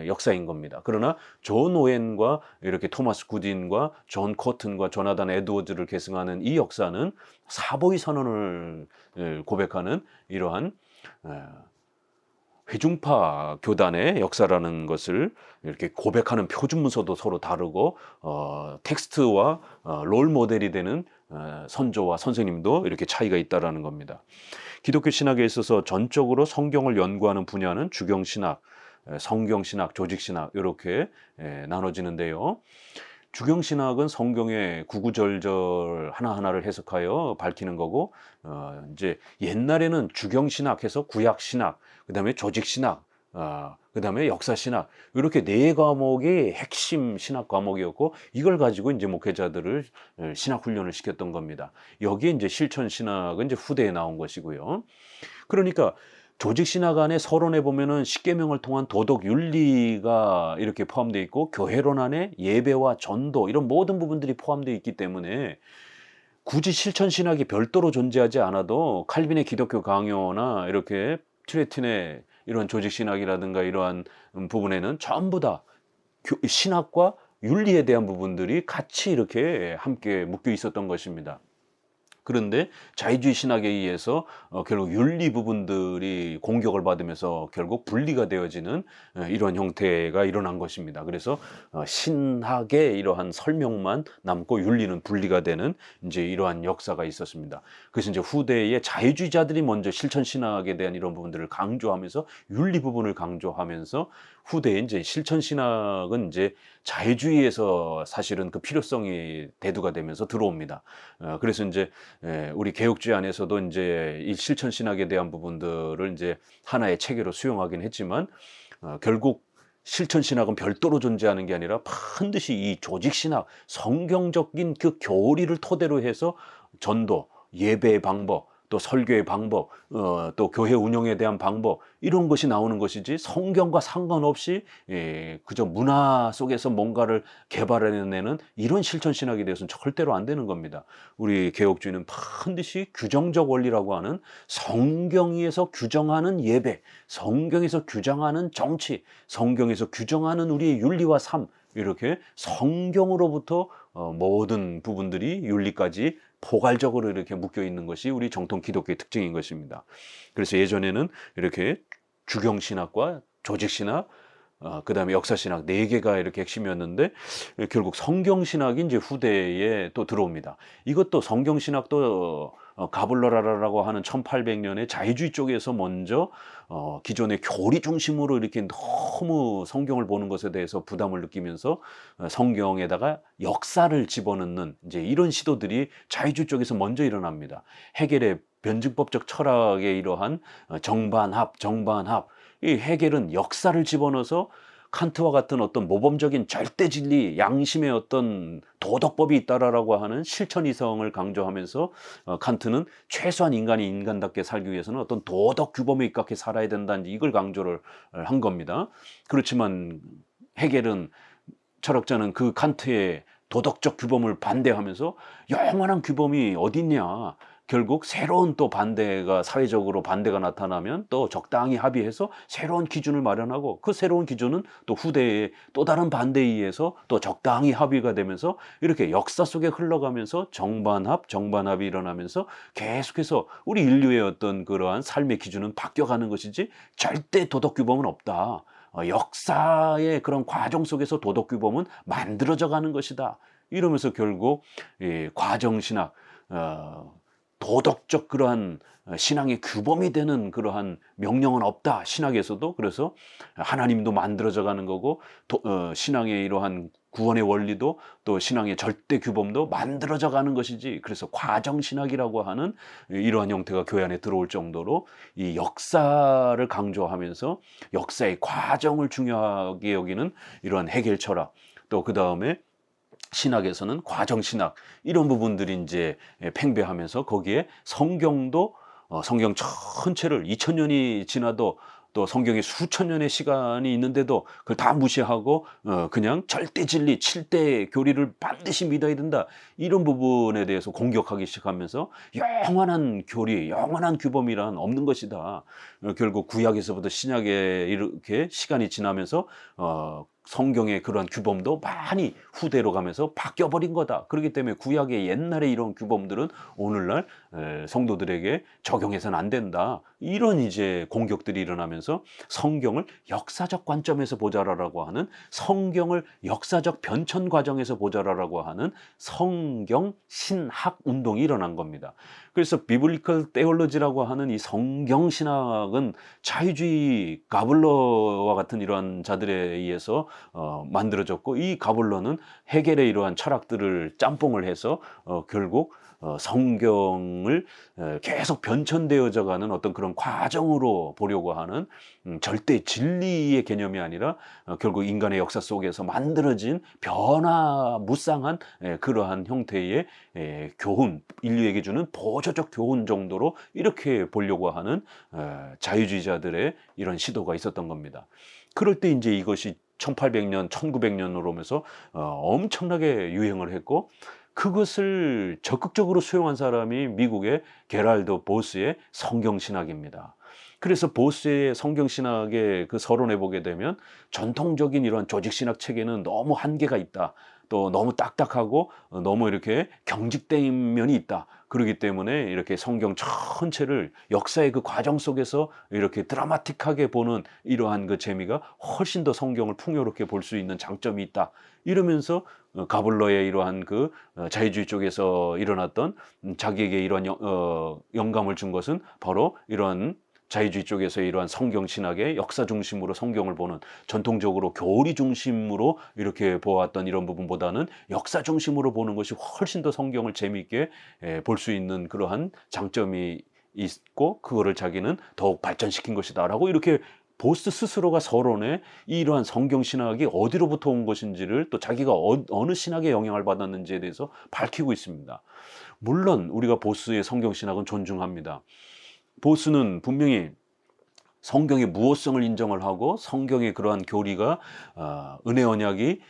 A: 역사인 겁니다. 그러나 존 오웬과 이렇게 토마스 구딘과 존 코튼과 조나단 에드워즈를 계승하는 이 역사는 사보이 선언을 고백하는 이러한 회중파 교단의 역사라는 것을 이렇게 고백하는 표준 문서도 서로 다르고, 텍스트와 롤 모델이 되는 선조와 선생님도 이렇게 차이가 있다라는 겁니다. 기독교 신학에 있어서 전적으로 성경을 연구하는 분야는 주경신학, 성경신학, 조직신학 이렇게 나눠지는데요. 주경신학은 성경의 구구절절 하나하나를 해석하여 밝히는 거고, 이제 옛날에는 주경신학해서 구약신학, 그 다음에 조직신학, 그 다음에 역사신학, 이렇게 4과목이 핵심 신학 과목이었고, 이걸 가지고 이제 목회자들을 신학 훈련을 시켰던 겁니다. 여기에 이제 실천신학은 이제 후대에 나온 것이고요. 그러니까 조직신학 안에 서론에 보면은 십계명을 통한 도덕 윤리가 이렇게 포함되어 있고, 교회론 안에 예배와 전도 이런 모든 부분들이 포함되어 있기 때문에 굳이 실천신학이 별도로 존재하지 않아도 칼빈의 기독교 강요나 이렇게 트레틴의 이런 조직신학이라든가 이러한 부분에는 전부 다 신학과 윤리에 대한 부분들이 같이 이렇게 함께 묶여 있었던 것입니다. 그런데 자유주의 신학에 의해서 결국 윤리 부분들이 공격을 받으면서 결국 분리가 되어지는 이런 형태가 일어난 것입니다. 그래서 신학의 이러한 설명만 남고 윤리는 분리가 되는 이제 이러한 역사가 있었습니다. 그래서 이제 후대에 자유주의자들이 먼저 실천 신학에 대한 이런 부분들을 강조하면서 윤리 부분을 강조하면서 후대에 이제 실천 신학은 이제 자유주의에서 사실은 그 필요성이 대두가 되면서 들어옵니다. 그래서 이제 우리 개혁주의 안에서도 이제 이 실천 신학에 대한 부분들을 이제 하나의 체계로 수용하긴 했지만 결국 실천 신학은 별도로 존재하는 게 아니라 반드시 이 조직 신학, 성경적인 그 교리를 토대로 해서 전도, 예배의 방법, 또 설교의 방법, 또 교회 운영에 대한 방법 이런 것이 나오는 것이지 성경과 상관없이 그저 문화 속에서 뭔가를 개발해내는 이런 실천 신학에 대해서는 절대로 안 되는 겁니다. 우리 개혁주의는 반드시 규정적 원리라고 하는 성경에서 규정하는 예배, 성경에서 규정하는 정치, 성경에서 규정하는 우리의 윤리와 삶 이렇게 성경으로부터 모든 부분들이 윤리까지 포괄적으로 이렇게 묶여 있는 것이 우리 정통 기독교의 특징인 것입니다. 그래서 예전에는 이렇게 주경신학과 조직신학, 그다음에 역사신학 네 개가 이렇게 핵심이었는데 결국 성경신학이 이제 후대에 또 들어옵니다. 이것도 성경신학도 가블러라라고 하는 1800년에 자유주의 쪽에서 먼저 기존의 교리 중심으로 이렇게 너무 성경을 보는 것에 대해서 부담을 느끼면서 성경에다가 역사를 집어넣는 이제 이런 시도들이 자유주의 쪽에서 먼저 일어납니다. 헤겔의 변증법적 철학의 이러한 정반합, 이 헤겔은 역사를 집어넣어서 칸트와 같은 어떤 모범적인 절대 진리, 양심의 어떤 도덕법이 있다라고 하는 실천 이성을 강조하면서 칸트는 최소한 인간이 인간답게 살기 위해서는 어떤 도덕 규범에 입각해 살아야 된다는 이걸 강조를 한 겁니다. 그렇지만 헤겔은 철학자는 그 칸트의 도덕적 규범을 반대하면서 영원한 규범이 어디 있냐. 결국 새로운 또 반대가 사회적으로 반대가 나타나면 또 적당히 합의해서 새로운 기준을 마련하고 그 새로운 기준은 또 후대에 또 다른 반대에 의해서 또 적당히 합의가 되면서 이렇게 역사 속에 흘러가면서 정반합이 일어나면서 계속해서 우리 인류의 어떤 그러한 삶의 기준은 바뀌어가는 것이지 절대 도덕 규범은 없다. 역사의 그런 과정 속에서 도덕 규범은 만들어져 가는 것이다. 이러면서 결국 과정신학, 도덕적 그러한 신앙의 규범이 되는 그러한 명령은 없다. 신학에서도. 그래서 하나님도 만들어져 가는 거고 신앙의 이러한 구원의 원리도 또 신앙의 절대 규범도 만들어져 가는 것이지. 그래서 과정신학이라고 하는 이러한 형태가 교회 안에 들어올 정도로 이 역사를 강조하면서 역사의 과정을 중요하게 여기는 이러한 헤겔 철학, 또 그다음에 신학에서는 과정신학 이런 부분들이 이제 팽배하면서 거기에 성경도 성경 전체를 2000년이 지나도 또 성경에 수천 년의 시간이 있는데도 그걸 다 무시하고 그냥 절대 진리, 7대 교리를 반드시 믿어야 된다. 이런 부분에 대해서 공격하기 시작하면서 영원한 교리, 영원한 규범이란 없는 것이다. 결국 구약에서부터 신약에 이렇게 시간이 지나면서 성경의 그런 규범도 많이 후대로 가면서 바뀌어버린 거다. 그렇기 때문에 구약의 옛날의 이런 규범들은 오늘날 성도들에게 적용해서는 안 된다. 이런 이제 공격들이 일어나면서 성경을 역사적 관점에서 보자라고 하는, 성경을 역사적 변천 과정에서 보자라고 하는 성경 신학 운동이 일어난 겁니다. 그래서 비블리컬 테올로지라고 하는 이 성경 신학은 자유주의 가블러와 같은 이러한 자들에 의해서 만들어졌고, 이 가블러는 헤겔의 이러한 철학들을 짬뽕을 해서 결국 성경을 계속 변천되어져 가는 어떤 그런 과정으로 보려고 하는 절대 진리의 개념이 아니라 결국 인간의 역사 속에서 만들어진 변화무쌍한 그러한 형태의 교훈, 인류에게 주는 보조적 교훈 정도로 이렇게 보려고 하는 자유주의자들의 이런 시도가 있었던 겁니다. 그럴 때 이제 이것이 1800년, 1900년으로 오면서 엄청나게 유행을 했고, 그것을 적극적으로 수용한 사람이 미국의 게랄드 보스의 성경신학입니다. 그래서 보스의 성경신학의 그 서론에 보게 되면 전통적인 이런 조직신학 체계는 너무 한계가 있다. 또 너무 딱딱하고 너무 이렇게 경직된 면이 있다. 그렇기 때문에 이렇게 성경 전체를 역사의 그 과정 속에서 이렇게 드라마틱하게 보는 이러한 그 재미가 훨씬 더 성경을 풍요롭게 볼 수 있는 장점이 있다. 이러면서 가블러의 이러한 그 자유주의 쪽에서 일어났던 자기에게 이러한 영감을 준 것은 바로 이러한 자유주의 쪽에서 이러한 성경 신학의 역사 중심으로 성경을 보는, 전통적으로 교리 중심으로 이렇게 보았던 이런 부분보다는 역사 중심으로 보는 것이 훨씬 더 성경을 재미있게 볼 수 있는 그러한 장점이 있고, 그거를 자기는 더욱 발전시킨 것이다라고 이렇게 보스 스스로가 서론에 이러한 성경 신학이 어디로부터 온 것인지를, 또 자기가 어느 신학의 영향을 받았는지에 대해서 밝히고 있습니다. 물론 우리가 보스의 성경 신학은 존중합니다. 보스는 분명히 성경의 무호성을 인정을 하고, 성경의 그러한 교리가 은혜 언약이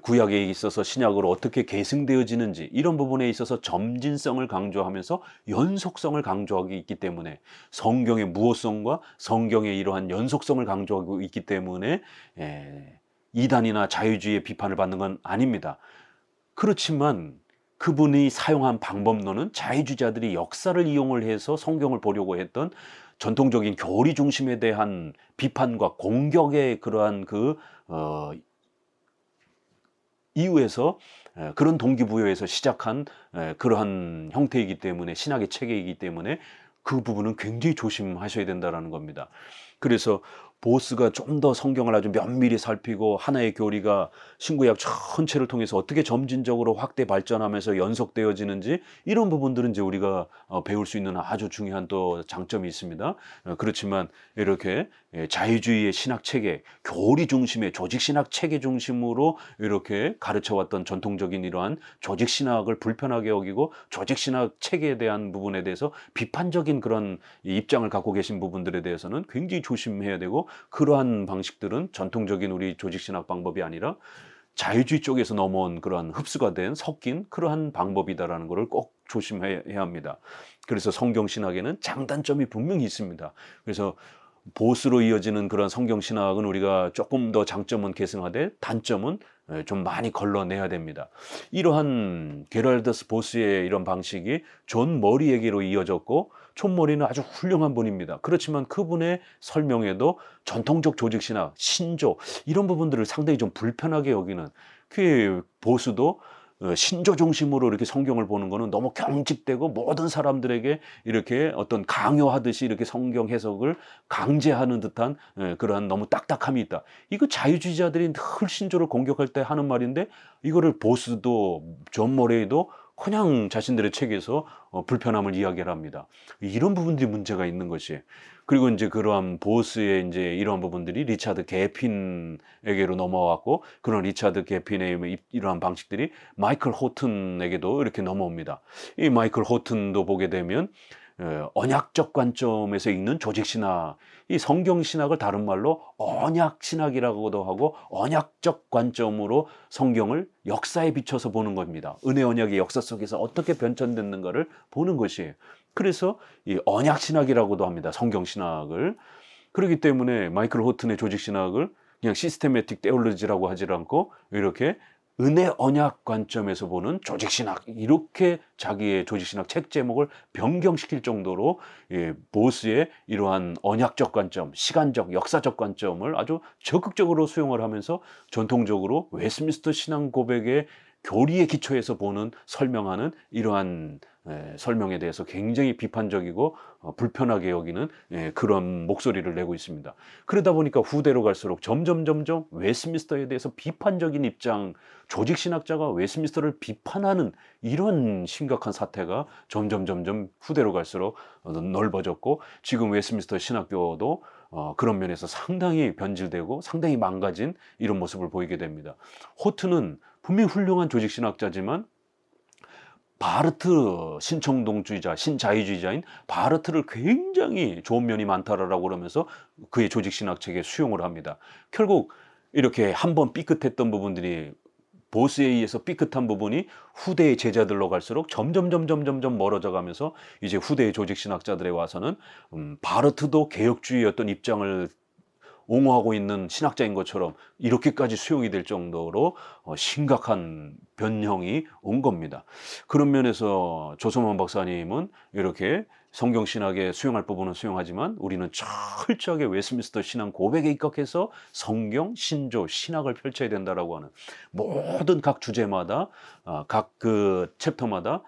A: 구약에 있어서 신약으로 어떻게 계승되어지는지, 이런 부분에 있어서 점진성을 강조하면서 연속성을 강조하고 있기 때문에, 성경의 무호성과 성경의 이러한 연속성을 강조하고 있기 때문에 이단이나 자유주의의 비판을 받는 건 아닙니다. 그렇지만 그분이 사용한 방법론은 자유주의자들이 역사를 이용을 해서 성경을 보려고 했던 전통적인 교리 중심에 대한 비판과 공격의 그러한 이유에서, 그런 동기부여에서 시작한 그러한 형태이기 때문에, 신학의 체계이기 때문에 그 부분은 굉장히 조심하셔야 된다는 겁니다. 그래서 보스가 좀 더 성경을 아주 면밀히 살피고, 하나의 교리가 신구약 전체를 통해서 어떻게 점진적으로 확대 발전하면서 연속되어지는지, 이런 부분들은 이제 우리가 배울 수 있는 아주 중요한 또 장점이 있습니다. 그렇지만 이렇게 자유주의의 신학 체계, 교리 중심의 조직 신학 체계 중심으로 이렇게 가르쳐왔던 전통적인 이러한 조직 신학을 불편하게 여기고, 조직 신학 체계에 대한 부분에 대해서 비판적인 그런 입장을 갖고 계신 부분들에 대해서는 굉장히 조심해야 되고, 그러한 방식들은 전통적인 우리 조직신학 방법이 아니라 자유주의 쪽에서 넘어온 그러한 흡수가 된, 섞인 그러한 방법이다라는 것을 꼭 조심해야 합니다. 그래서 성경신학에는 장단점이 분명히 있습니다. 그래서 보스로 이어지는 그런 성경신학은 우리가 조금 더 장점은 계승하되 단점은 좀 많이 걸러내야 됩니다. 이러한 게럴더스 보스의 이런 방식이 존 머리에게로 이어졌고, 존 머리는 아주 훌륭한 분입니다. 그렇지만 그분의 설명에도 전통적 조직신학, 신조, 이런 부분들을 상당히 좀 불편하게 여기는, 그 보스도 신조 중심으로 이렇게 성경을 보는 거는 너무 경직되고, 모든 사람들에게 이렇게 어떤 강요하듯이 이렇게 성경 해석을 강제하는 듯한 그러한 너무 딱딱함이 있다. 이거 자유주의자들이 늘 신조를 공격할 때 하는 말인데, 이거를 보스도 존 머레이도 그냥 자신들의 책에서 불편함을 이야기를 합니다. 이런 부분들이 문제가 있는 것이. 그리고 이제 그러한 보스의 이제 이러한 부분들이 리차드 게핀에게로 넘어왔고, 그런 리차드 게핀의 이러한 방식들이 마이클 호튼에게도 이렇게 넘어옵니다. 이 마이클 호튼도 보게 되면 언약적 관점에서 읽는 조직신학, 이 성경신학을 다른 말로 언약신학이라고도 하고, 언약적 관점으로 성경을 역사에 비춰서 보는 겁니다. 은혜 언약의 역사 속에서 어떻게 변천됐는가를 보는 것이에요. 그래서 이 언약신학이라고도 합니다, 성경신학을. 그렇기 때문에 마이클 호튼의 조직신학을 그냥 시스테매틱 테올로지라고 하지 않고, 이렇게 은혜 언약 관점에서 보는 조직신학, 이렇게 자기의 조직신학 책 제목을 변경시킬 정도로 보스의 이러한 언약적 관점, 시간적, 역사적 관점을 아주 적극적으로 수용을 하면서, 전통적으로 웨스트민스터 신앙 고백의 교리의 기초에서 보는, 설명하는 이러한 설명에 대해서 굉장히 비판적이고 불편하게 여기는 그런 목소리를 내고 있습니다. 그러다 보니까 후대로 갈수록 점점 웨스트민스터에 대해서 비판적인 입장, 조직신학자가 웨스트민스터를 비판하는 이런 심각한 사태가 점점 후대로 갈수록 넓어졌고, 지금 웨스트민스터 신학교도 그런 면에서 상당히 변질되고 상당히 망가진 이런 모습을 보이게 됩니다. 호트는 분명히 훌륭한 조직신학자지만, 바르트 신청동주의자, 신자유주의자인 바르트를 굉장히 좋은 면이 많다라고 그러면서 그의 조직신학 책에 수용을 합니다. 결국 이렇게 한번 삐끗했던 부분들이, 보스에 의해서 삐끗한 부분이 후대의 제자들로 갈수록 점점 멀어져 가면서, 이제 후대의 조직신학자들에 와서는 바르트도 개혁주의의 어떤 입장을 옹호하고 있는 신학자인 것처럼 이렇게까지 수용이 될 정도로 심각한 변형이 온 겁니다. 그런 면에서 조성원 박사님은 이렇게 성경신학에 수용할 부분은 수용하지만 우리는 철저하게 웨스트민스터 신앙 고백에 입각해서 성경, 신조, 신학을 펼쳐야 된다라고 하는 모든 각 주제마다 각 그 챕터마다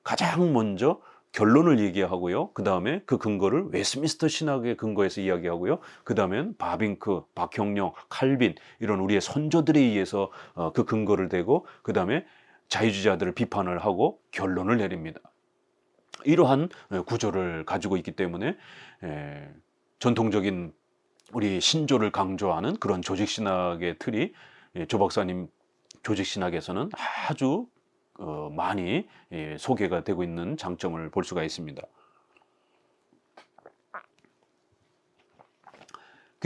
A: 가장 먼저 결론을 얘기하고요. 그 다음에 그 근거를 웨스트민스터 신학의 근거에서 이야기하고요. 그 다음엔 바빙크, 박형령, 칼빈 이런 우리의 선조들에 의해서 그 근거를 대고 그 다음에 자유주의자들을 비판을 하고 결론을 내립니다. 이러한 구조를 가지고 있기 때문에 전통적인 우리 신조를 강조하는 그런 조직신학의 틀이 조 박사님 조직신학에서는 아주 많이 소개가 되고 있는 장점을 볼 수가 있습니다.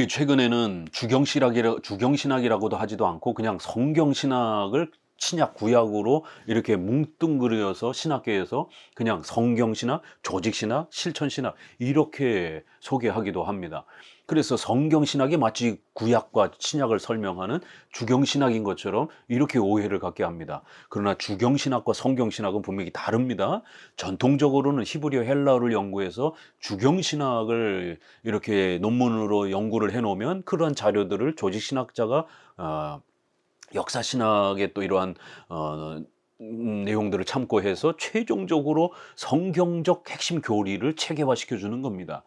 A: 최근에는 주경신학이라고도 하지도 않고 그냥 성경신학을 신약 구약으로 이렇게 뭉뚱그려서 신학계에서 그냥 성경신학, 조직신학, 실천신학 이렇게 소개하기도 합니다. 그래서 성경신학이 마치 구약과 신약을 설명하는 주경신학인 것처럼 이렇게 오해를 갖게 합니다. 그러나 주경신학과 성경신학은 분명히 다릅니다. 전통적으로는 히브리어 헬라어를 연구해서 주경신학을 이렇게 논문으로 연구를 해놓으면 그러한 자료들을 조직신학자가 역사신학의 또 이러한 내용들을 참고해서 최종적으로 성경적 핵심 교리를 체계화시켜주는 겁니다.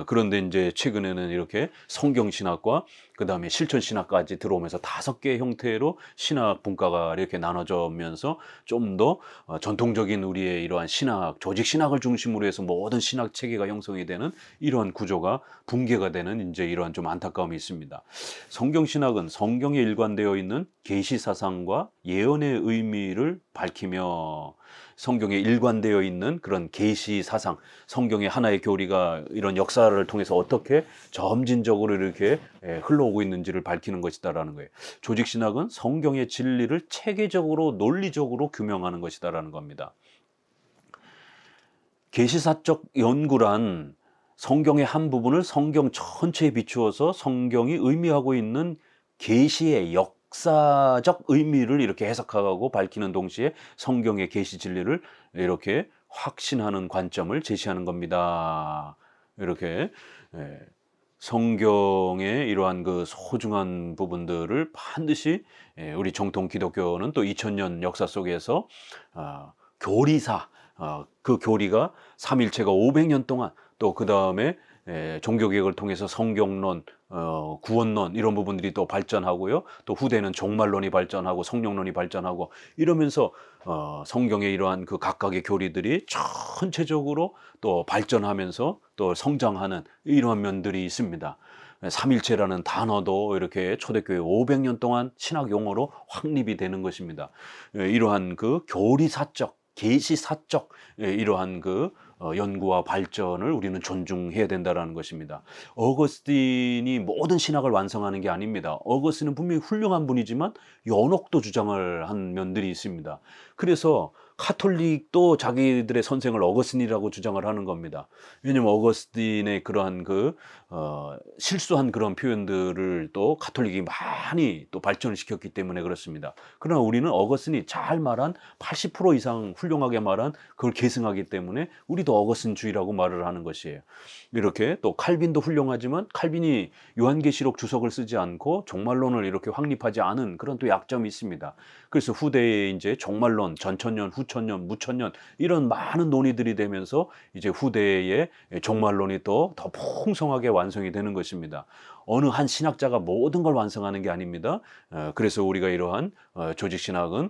A: 그런데 이제 최근에는 이렇게 성경신학과 그 다음에 실천신학까지 들어오면서 5개의 형태로 신학 분과가 이렇게 나눠져면서 좀 더 전통적인 우리의 이러한 신학, 조직신학을 중심으로 해서 모든 신학 체계가 형성이 되는 이러한 구조가 붕괴가 되는 이제 이러한 좀 안타까움이 있습니다. 성경신학은 성경에 일관되어 있는 계시 사상과 예언의 의미를 밝히며 성경에 일관되어 있는 그런 계시 사상, 성경의 하나의 교리가 이런 역사를 통해서 어떻게 점진적으로 이렇게 흘러오고 있는지를 밝히는 것이다라는 거예요. 조직신학은 성경의 진리를 체계적으로 논리적으로 규명하는 것이다라는 겁니다. 계시사적 연구란 성경의 한 부분을 성경 전체에 비추어서 성경이 의미하고 있는 계시의 역사적 의미를 이렇게 해석하고 밝히는 동시에 성경의 계시 진리를 이렇게 확신하는 관점을 제시하는 겁니다. 이렇게 성경의 이러한 그 소중한 부분들을 반드시 우리 정통 기독교는 또 2000년 역사 속에서 교리사, 그 교리가 삼일체가 500년 동안 또 그 다음에 종교개혁을 통해서 성경론, 구원론 이런 부분들이 또 발전하고요. 또 후대는 종말론이 발전하고 성령론이 발전하고 이러면서 성경의 이러한 그 각각의 교리들이 전체적으로 또 발전하면서 또 성장하는 이러한 면들이 있습니다. 삼일체라는 단어도 이렇게 초대교회 500년 동안 신학 용어로 확립이 되는 것입니다. 이러한 그 교리사적, 계시사적 이러한 그 연구와 발전을 우리는 존중해야 된다는 것입니다. 어거스틴이 모든 신학을 완성하는 게 아닙니다. 어거스틴은 분명히 훌륭한 분이지만 연옥도 주장을 한 면들이 있습니다. 그래서 카톨릭도 자기들의 선생을 어거스틴이라고 주장을 하는 겁니다. 왜냐하면 어거스틴의 그러한 실수한 그런 표현들을 또 카톨릭이 많이 또 발전을 시켰기 때문에 그렇습니다. 그러나 우리는 어거스틴이 잘 말한 80% 이상 훌륭하게 말한 그걸 계승하기 때문에 우리도 어거스틴주의라고 말을 하는 것이에요. 이렇게 또 칼빈도 훌륭하지만 칼빈이 요한계시록 주석을 쓰지 않고 종말론을 이렇게 확립하지 않은 그런 또 약점이 있습니다. 그래서 후대에 이제 종말론, 전천년, 후천년, 무천년 이런 많은 논의들이 되면서 이제 후대에 종말론이 또 더 풍성하게 완성이 되는 것입니다. 어느 한 신학자가 모든 걸 완성하는 게 아닙니다. 그래서 우리가 이러한 조직신학은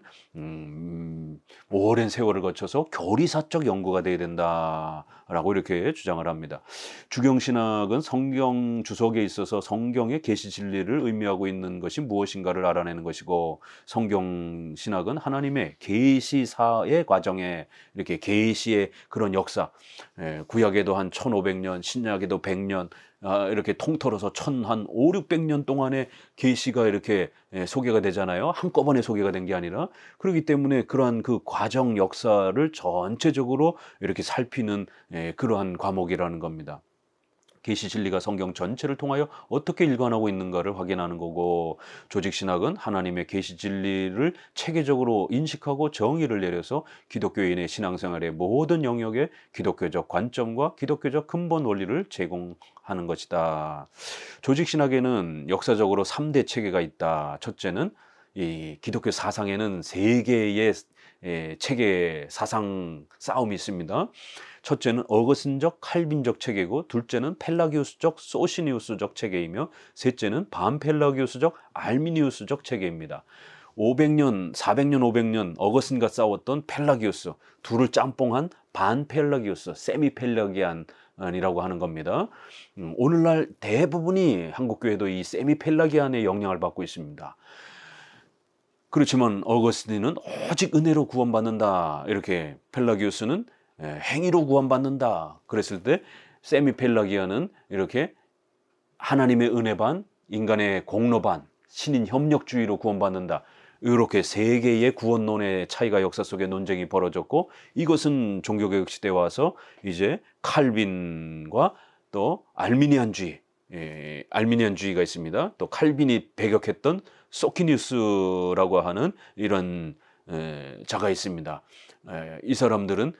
A: 오랜 세월을 거쳐서 교리사적 연구가 돼야 된다라고 이렇게 주장을 합니다. 주경신학은 성경 주석에 있어서 성경의 계시 진리를 의미하고 있는 것이 무엇인가를 알아내는 것이고, 성경신학은 하나님의 계시사의 과정에 이렇게 계시의 그런 역사, 구약에도 한 1500년, 신약에도 100년, 이렇게 통틀어서 한 5, 600년 동안의 계시가 이렇게 소개가 되잖아요. 한꺼번에 소개가 된 게 아니라. 그렇기 때문에 그러한 그 과정 역사를 전체적으로 이렇게 살피는 그러한 과목이라는 겁니다. 계시 진리가 성경 전체를 통하여 어떻게 일관하고 있는가를 확인하는 거고, 조직 신학은 하나님의 계시 진리를 체계적으로 인식하고 정의를 내려서 기독교인의 신앙생활의 모든 영역에 기독교적 관점과 기독교적 근본 원리를 제공하는 것이다. 조직 신학에는 역사적으로 3대 체계가 있다. 첫째는 이 기독교 사상에는 세 개의 체계 사상 싸움이 있습니다. 첫째는 어거슨적 칼빈적 체계고, 둘째는 펠라기우스적 소시니우스적 체계이며, 셋째는 반펠라기우스적 알미니우스적 체계입니다. 500년, 400년, 500년 어거슨과 싸웠던 펠라기우스, 둘을 짬뽕한 반펠라기우스, 세미펠라기안이라고 하는 겁니다. 오늘날 대부분이 한국교회도 이 세미펠라기안의 영향을 받고 있습니다. 그렇지만 어거스틴은 오직 은혜로 구원받는다, 이렇게, 펠라기우스는 행위로 구원받는다 그랬을 때, 세미펠라기아는 이렇게 하나님의 은혜 반, 인간의 공로 반, 신인 협력주의로 구원받는다, 이렇게 세 개의 구원론의 차이가 역사 속에 논쟁이 벌어졌고, 이것은 종교개혁 시대에 와서 이제 칼빈과 또 알미니안주의, 알미니안주의가 있습니다. 또 칼빈이 배격했던 소키니우스라고 하는 이런 자가 있습니다. 이 사람들은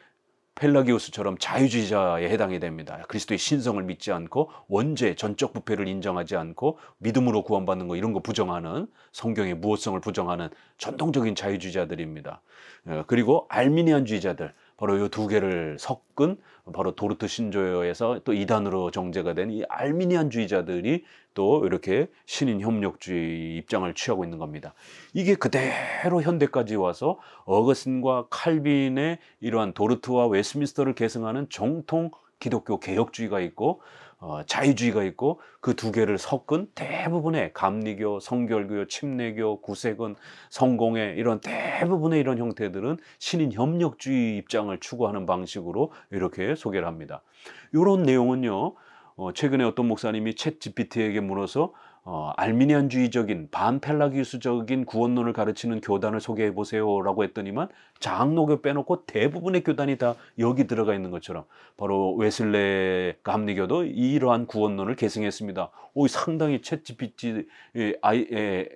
A: 펠라기우스처럼 자유주의자에 해당이 됩니다. 그리스도의 신성을 믿지 않고 원죄, 전적 부패를 인정하지 않고 믿음으로 구원받는 거, 이런 거 부정하는, 성경의 무호성을 부정하는 전통적인 자유주의자들입니다. 그리고 알미니안주의자들, 바로 이 두 개를 섞은, 바로 도르트 신조어에서 또 이단으로 정제가 된 이 알미니안주의자들이 또 이렇게 신인 협력주의 입장을 취하고 있는 겁니다. 이게 그대로 현대까지 와서 어거슨과 칼빈의 이러한 도르트와 웨스민스터를 계승하는 정통 기독교 개혁주의가 있고, 자유주의가 있고, 그 두 개를 섞은 대부분의 감리교, 성결교, 침례교, 구세군, 성공회, 이런 대부분의 이런 형태들은 신인 협력주의 입장을 추구하는 방식으로 이렇게 소개를 합니다. 이런 내용은요, 최근에 어떤 목사님이 챗 GPT에게 물어서 알미니안주의적인 반펠라기우스적인 구원론을 가르치는 교단을 소개해 보세요 라고 했더니만, 장로교 빼놓고 대부분의 교단이 다 여기 들어가 있는 것처럼, 바로 웨슬레 감리교도 이러한 구원론을 계승했습니다. 상당히 챗 GPT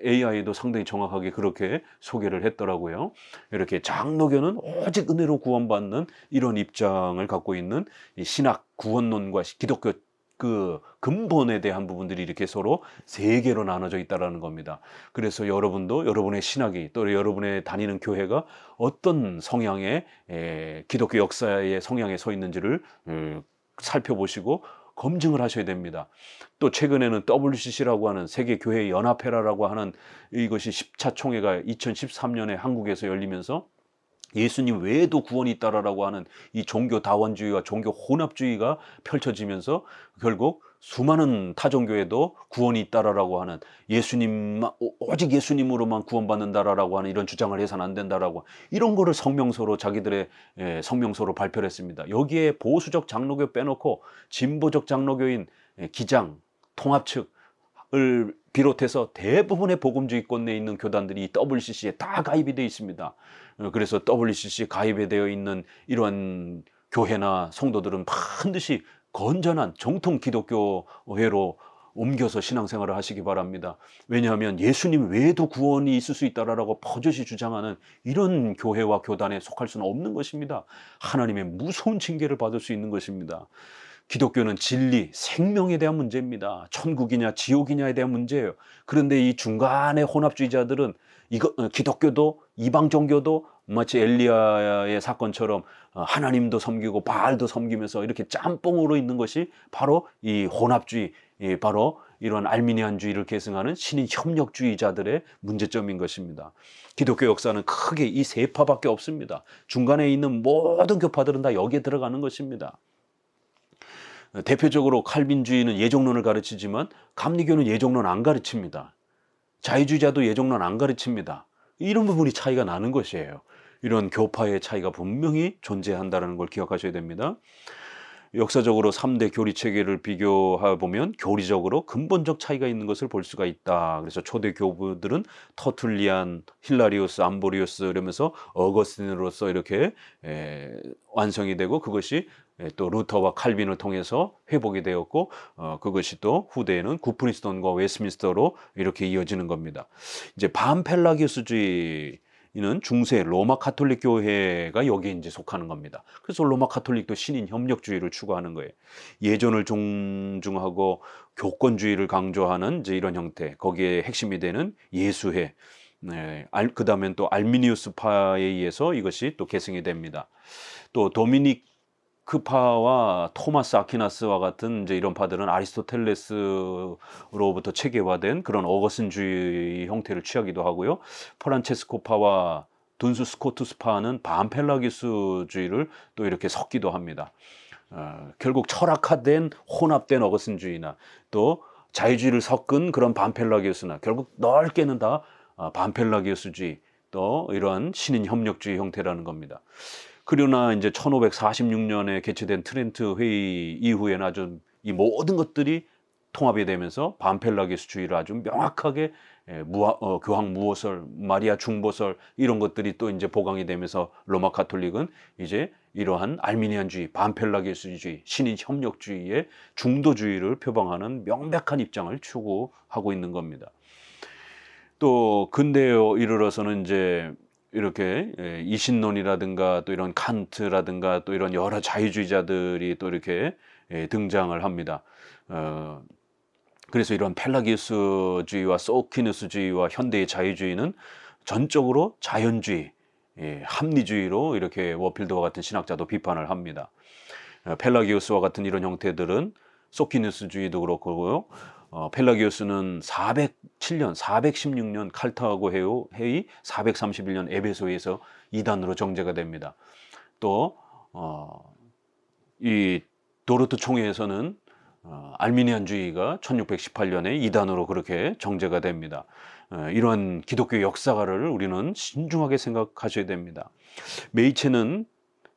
A: AI도 상당히 정확하게 그렇게 소개를 했더라고요. 이렇게 장로교는 오직 은혜로 구원받는 이런 입장을 갖고 있는 이 신학 구원론과 기독교 그 근본에 대한 부분들이 이렇게 서로 세 개로 나눠져 있다는 겁니다. 그래서 여러분도 여러분의 신학이, 또 여러분의 다니는 교회가 어떤 성향의 기독교 역사의 성향에 서 있는지를 살펴보시고 검증을 하셔야 됩니다. 또 최근에는 WCC라고 하는 세계교회연합회라고 하는, 이것이 10차 총회가 2013년에 한국에서 열리면서 예수님 외에도 구원이 있다라고 하는 이 종교 다원주의와 종교 혼합주의가 펼쳐지면서 결국 수많은 타종교에도 구원이 있다라고 하는, 오직 예수님으로만 구원받는다라고 하는 이런 주장을 해서는 안 된다라고, 이런 거를 성명서로, 자기들의 성명서로 발표를 했습니다. 여기에 보수적 장로교 빼놓고 진보적 장로교인 기장, 통합 측을 비롯해서 대부분의 복음주의권 내에 있는 교단들이 이 WCC에 다 가입이 되어 있습니다. 그래서 WCC 가입에 되어 있는 이러한 교회나 성도들은 반드시 건전한 정통 기독교회로 옮겨서 신앙생활을 하시기 바랍니다. 왜냐하면 예수님 외에도 구원이 있을 수 있다라고 버젓이 주장하는 이런 교회와 교단에 속할 수는 없는 것입니다. 하나님의 무서운 징계를 받을 수 있는 것입니다. 기독교는 진리, 생명에 대한 문제입니다. 천국이냐 지옥이냐에 대한 문제예요. 그런데 이 중간의 혼합주의자들은 기독교도 이방 종교도 마치 엘리야의 사건처럼 하나님도 섬기고 바알도 섬기면서 이렇게 짬뽕으로 있는 것이 바로 이 혼합주의, 바로 이런 알미니안주의를 계승하는 신인 협력주의자들의 문제점인 것입니다. 기독교 역사는 크게 이 세 파밖에 없습니다. 중간에 있는 모든 교파들은 다 여기에 들어가는 것입니다. 대표적으로 칼빈주의는 예정론을 가르치지만 감리교는 예정론 안 가르칩니다. 자유주의자도 예정론 안 가르칩니다. 이런 부분이 차이가 나는 것이에요. 이런 교파의 차이가 분명히 존재한다는 걸 기억하셔야 됩니다. 역사적으로 3대 교리 체계를 비교해 보면 교리적으로 근본적 차이가 있는 것을 볼 수가 있다. 그래서 초대 교부들은 터툴리안, 힐라리우스, 암보리우스 이러면서 어거스틴으로서 이렇게 완성이 되고, 그것이 또 루터와 칼빈을 통해서 회복이 되었고 그것이 또 후대에는 구프리스톤과 웨스민스터로 이렇게 이어지는 겁니다. 이제 반펠라기우스주의는 중세 로마 가톨릭 교회가 여기에 이제 속하는 겁니다. 그래서 로마 가톨릭도 신인 협력주의를 추구하는 거예요. 예전을 존중하고 교권주의를 강조하는 이제 이런 형태, 거기에 핵심이 되는 예수회, 그 다음엔 또 알미니우스파에 의해서 이것이 또 계승이 됩니다. 또 도미니크파와 토마스 아퀴나스와 같은 이제 이런 파들은 아리스토텔레스로부터 체계화된 그런 어거슨주의 형태를 취하기도 하고요. 프란체스코파와 둔수 스코투스파는 반펠라기우스주의를 또 이렇게 섞기도 합니다. 결국 철학화된 혼합된 어거슨주의나 또 자유주의를 섞은 그런 반펠라기우스나 결국 넓게는 다 반펠라기우스주의 또 이러한 신인 협력주의 형태라는 겁니다. 그러나 이제 1546년에 개최된 트렌트 회의 이후에는 아주 이 모든 것들이 통합이 되면서 반펠라기우스주의를 아주 명확하게 교황 무호설, 마리아 중보설 이런 것들이 또 이제 보강이 되면서 로마 가톨릭은 이제 이러한 알미니안주의, 반펠라기우스주의, 신인 협력주의의 중도주의를 표방하는 명백한 입장을 추구하고 있는 겁니다. 또 근대에 이르러서는 이제 이렇게 이신론이라든가 또 이런 칸트라든가 또 이런 여러 자유주의자들이 또 이렇게 등장을 합니다. 그래서 이런 펠라기우스주의와 소퀴누스주의와 현대의 자유주의는 전적으로 자연주의, 합리주의로 이렇게 워필드와 같은 신학자도 비판을 합니다. 펠라기우스와 같은 이런 형태들은 소퀴누스주의도 그렇고요. 펠라기우스는 407년, 416년 칼타고 회의, 431년 에베소에서 이단으로 정죄가 됩니다. 또 이 도르트 총회에서는 알미니안주의가 1618년에 이단으로 그렇게 정죄가 됩니다. 이런 기독교 역사가를 우리는 신중하게 생각하셔야 됩니다. 메이체는